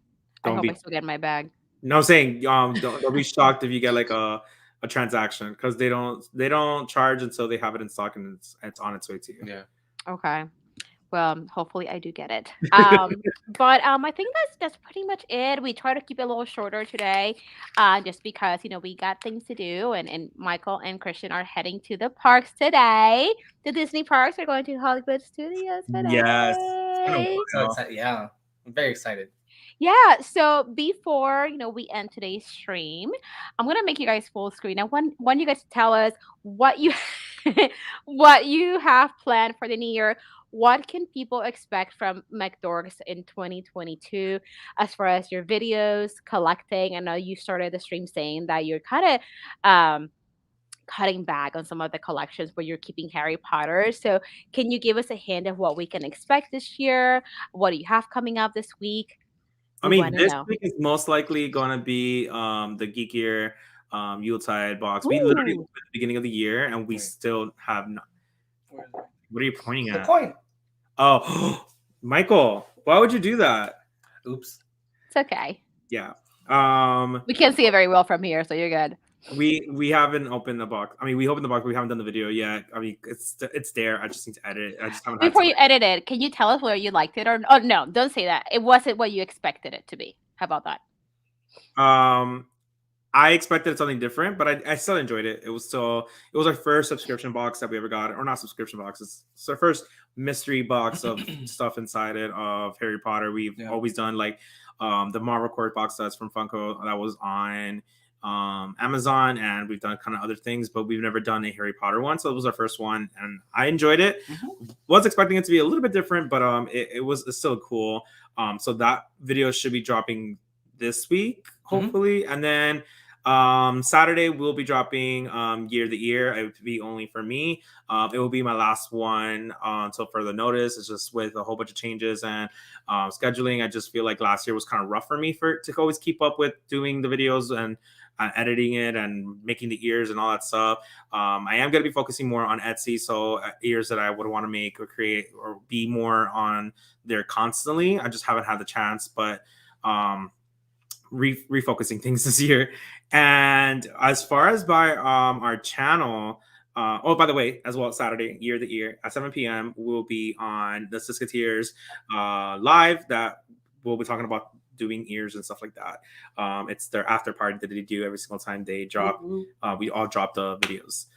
I Don't hope I be. still get my bag. No, I'm saying don't be shocked if you get like a transaction because they don't charge until they have it in stock and it's on its way to you. Yeah. Okay. Well, hopefully I do get it. But I think that's pretty much it. We try to keep it a little shorter today, just because we got things to do, and Michael and Christian are heading to the parks today. The Disney parks are going to Hollywood Studios Yes, it's been a today. So while. excited. Yeah. I'm very excited. Yeah, so before we end today's stream, I'm gonna make you guys full screen. I want you guys to tell us what you what you have planned for the new year. What can people expect from McDorks in 2022 as far as your videos, collecting? I know you started the stream saying that you're kind of cutting back on some of the collections, but you're keeping Harry Potter. So can you give us a hint of what we can expect this year? What do you have coming up this week? I We mean, want to this know. week is most likely gonna be the Geekier Yuletide box. We literally Ooh. opened at the beginning of the year and we Wait. still have not. Where is it? What are you pointing The at? coin. Oh, Michael, why would you do that? Oops. It's okay. Yeah. We can't see it very well from here, so you're good. We haven't opened the box. I mean, we opened the box, but we haven't done the video yet. I mean, it's there. I just need to edit it. I just haven't had Before time. you edit it, can you tell us whether you liked it or oh no, don't say that. It wasn't what you expected it to be. How about that? I expected something different, but I still enjoyed it. It was our first subscription box that we ever got, or not subscription boxes. It's our first mystery box of stuff inside it of Harry Potter. We've always done like the Marvel Court box sets from Funko that was on Amazon, and we've done kind of other things, but we've never done a Harry Potter one. So it was our first one, and I enjoyed it. Was expecting it to be a little bit different, but it's still cool. So that video should be dropping this week, hopefully, and then Saturday we'll be dropping Year of the Year. It would be only for me. It will be my last one until further notice. It's just with a whole bunch of changes and scheduling. I just feel like last year was kind of rough for me to always keep up with doing the videos and editing it and making the ears and all that stuff. I am going to be focusing more on Etsy, so ears that I would want to make or create or be more on there constantly. I just haven't had the chance, but refocusing things this year. And as far as by our channel, Oh, by the way, as well, Saturday, Year of the Ear at 7 p.m. We'll be on the Siskateers live that we'll be talking about doing ears and stuff like that. It's their after party that they do every single time they drop. We all drop the videos.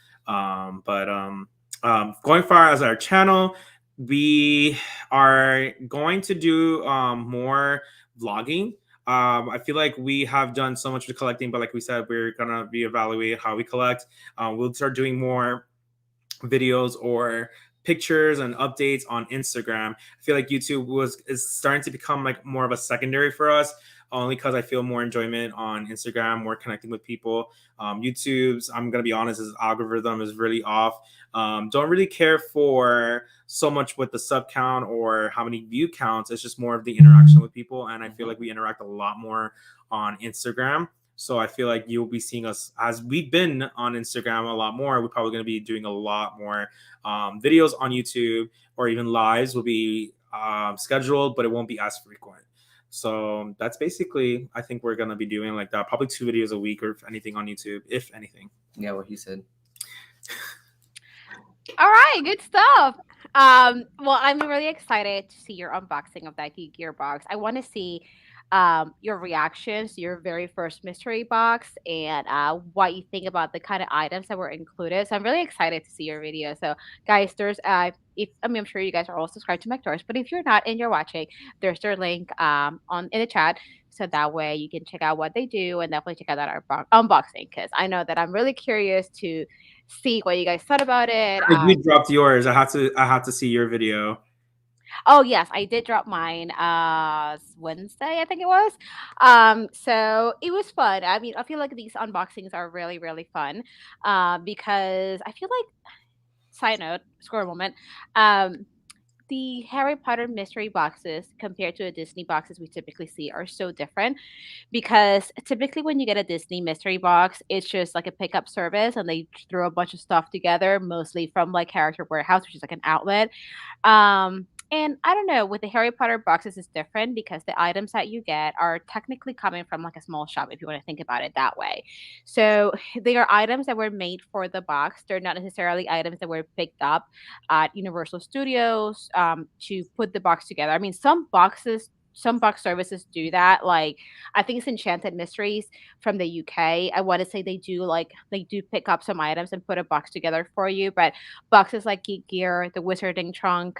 Going far as our channel, we are going to do more vlogging. I feel like we have done so much with collecting, but like we said, we're gonna reevaluate how we collect. We'll start doing more videos or pictures and updates on Instagram. I feel like YouTube is starting to become like more of a secondary for us, only because I feel more enjoyment on Instagram, more connecting with people. YouTube's, I'm gonna be honest, his algorithm is really off. Don't really care for so much with the sub count or how many view counts. It's just more of the interaction with people, and I feel like we interact a lot more on Instagram. So I feel like you'll be seeing us, as we've been on Instagram a lot more. We're probably going to be doing a lot more videos on YouTube, or even lives will be scheduled, but it won't be as frequent. So that's basically, I think we're going to be doing like that. Probably 2 videos a week, or if anything, on YouTube, if anything. Yeah, what he said. All right, good stuff. Well, I'm really excited to see your unboxing of that gear box. I want to see your reactions to your very first mystery box, and what you think about the kind of items that were included. So I'm really excited to see your video. So guys, there's if I mean, I'm sure you guys are all subscribed to McDorks, but if you're not and you're watching, there's their link on in the chat. So that way you can check out what they do, and definitely check out that unboxing, because I know that I'm really curious to see what you guys thought about it. You dropped yours. I had to see your video. Oh yes, I did drop mine Wednesday, I think it was. So it was fun. I mean, I feel like these unboxings are really, really fun. Because I feel like, side note, score moment. Um the Harry Potter mystery boxes compared to the Disney boxes we typically see are so different, because typically when you get a Disney mystery box, it's just like a pickup service and they throw a bunch of stuff together, mostly from like Character Warehouse, which is like an outlet. And I don't know, with the Harry Potter boxes, it's different because the items that you get are technically coming from like a small shop, if you want to think about it that way. So they are items that were made for the box. They're not necessarily items that were picked up at Universal Studios to put the box together. I mean, some box services do that. Like, I think it's Enchanted Mysteries from the UK. I want to say they do pick up some items and put a box together for you. But boxes like Geek Gear, the Wizarding Trunk,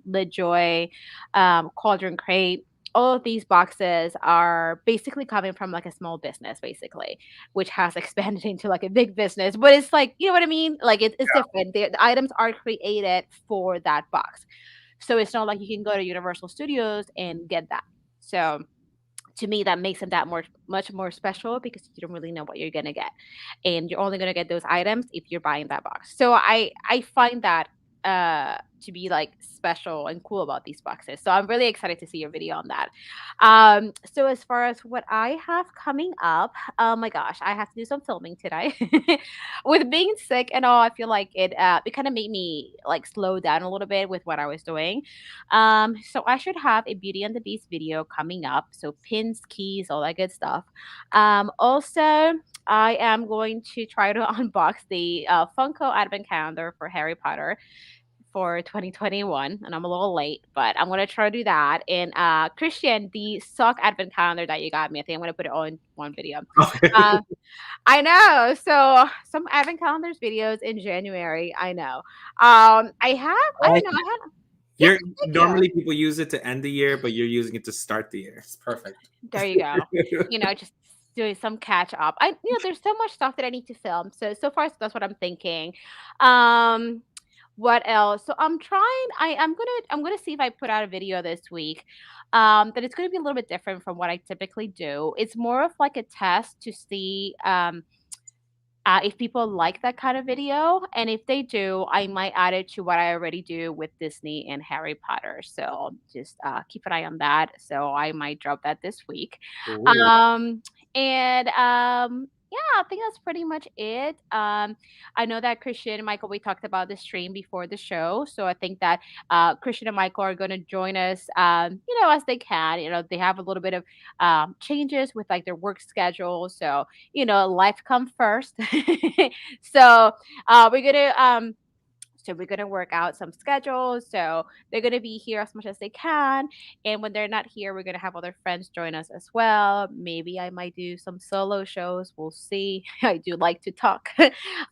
Lid Joy, Cauldron Crate, all of these boxes are basically coming from like a small business, basically, which has expanded into like a big business. But it's like, you know what I mean? Like, it's different. The items are created for that box. So it's not like you can go to Universal Studios and get that. So to me, that makes them that much more special, because you don't really know what you're gonna get, and you're only gonna get those items if you're buying that box. So I find that to be like special and cool about these boxes. So I'm really excited to see your video on that. So as far as what I have coming up, oh my gosh, I have to do some filming today. With being sick and all, I feel like it kind of made me like slow down a little bit with what I was doing. So I should have a Beauty and the Beast video coming up. So pins, keys, all that good stuff. Also, I am going to try to unbox the Funko Advent Calendar for Harry Potter for 2021, and I'm a little late, but I'm gonna try to do that. And Christian, the sock Advent Calendar that you got me, I think I'm gonna put it all in one video. Uh, I know. So some Advent Calendars videos in January. I know. I don't know. I have. Yeah, You're thank you. normally people use it to end the year, but you're using it to start the year. It's perfect. There you go. Just doing some catch up. There's so much stuff that I need to film. So far, that's what I'm thinking. Um, what else? So I'm gonna see if I put out a video this week. That it's gonna be a little bit different from what I typically do. It's more of like a test to see if people like that kind of video, and if they do, I might add it to what I already do with Disney and Harry Potter. So just keep an eye on that. So I might drop that this week. Ooh. Um, and yeah, I think that's pretty much it. I know that Christian and Michael, we talked about the stream before the show, so I think that Christian and Michael are going to join us, as they can. They have a little bit of changes with like their work schedule, so life comes first. So we're gonna work out some schedules. So they're gonna be here as much as they can. And when they're not here, we're gonna have other friends join us as well. Maybe I might do some solo shows. We'll see. I do like to talk.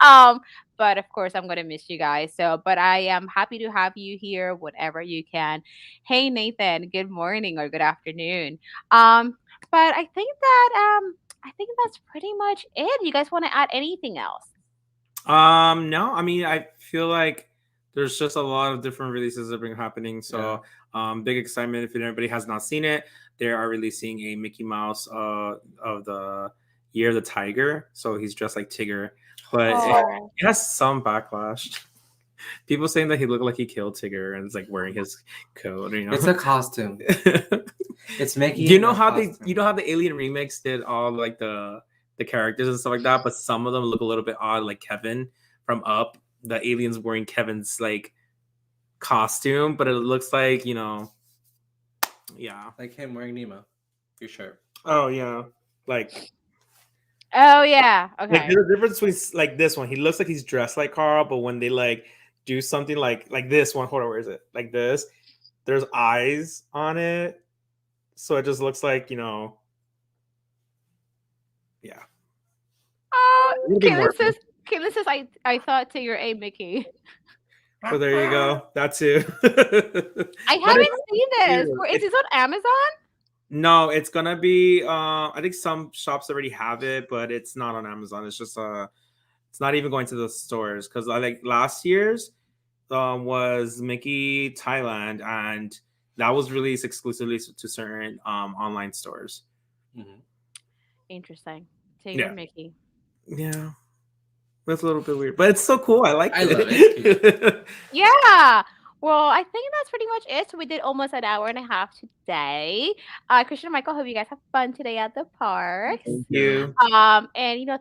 um, but of course I'm gonna miss you guys. So, but I am happy to have you here whenever you can. Hey Nathan, good morning or good afternoon. Um, but I think that's pretty much it. You guys want to add anything else? No, I mean, I feel like there's just a lot of different releases that have been happening. So, big excitement. If anybody has not seen it, they are releasing a Mickey Mouse of the Year of the Tiger. So he's dressed like Tigger, but Oh. it has some backlash. People saying that he looked like he killed Tigger and is like wearing his coat. It's a costume. It's Mickey. You know how the Alien remix did all like the characters and stuff like that, but some of them look a little bit odd, like Kevin from Up. The alien's wearing Kevin's like costume, but it looks like like him wearing Nemo, for sure. Oh yeah, like. Oh yeah. Okay. Like there's a difference between like this one. He looks like he's dressed like Carl, but when they like do something like this one, hold on, where is it? Like this, there's eyes on it, so it just looks like yeah. Oh, Caitlin says I thought to your A Mickey. So there you go. That too. I haven't seen this. Is this on Amazon? No, it's gonna be. I think some shops already have it, but it's not on Amazon. It's just it's not even going to the stores because I like last year's was Mickey Thailand, and that was released exclusively to certain online stores. Mm-hmm. Interesting. Tigger Mickey. Yeah. That's a little bit weird, but it's so cool. I like it. Love it. Yeah. Well, I think that's pretty much it. So we did almost an hour and a half today. Christian and Michael, hope you guys have fun today at the park. Thank you. And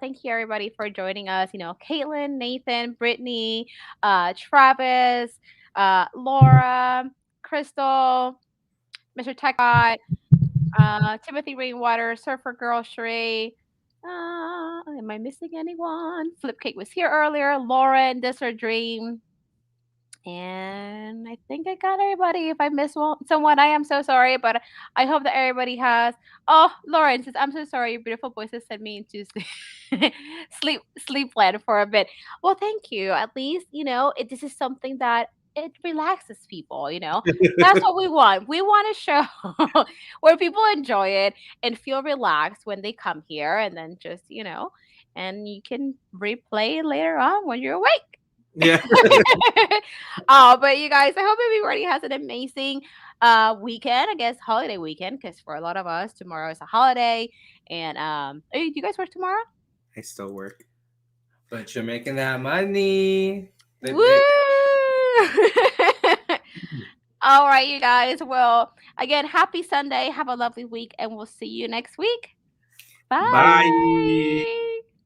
thank you everybody for joining us. Caitlin, Nathan, Brittany, Travis, Laura, Crystal, Mr. Techbot, Timothy Rainwater, Surfer Girl Sheree. Am I missing anyone? Flipcake was here earlier. Lauren, This Her Dream. And I think I got everybody. If I miss someone, I am so sorry. But I hope that everybody has. Oh, Lauren says, I'm so sorry. Your beautiful voices sent me into sleepland for a bit. Well, thank you. At least, this is something that it relaxes people, That's what we want. We want a show where people enjoy it and feel relaxed when they come here and then just, and you can replay later on when you're awake. Yeah. But you guys, I hope everybody has an amazing weekend. I guess holiday weekend, because for a lot of us, tomorrow is a holiday. And do you guys work tomorrow? I still work, but you're making that money. Woo! All right, you guys. Well, again, happy Sunday. Have a lovely week, and we'll see you next week. Bye. Bye.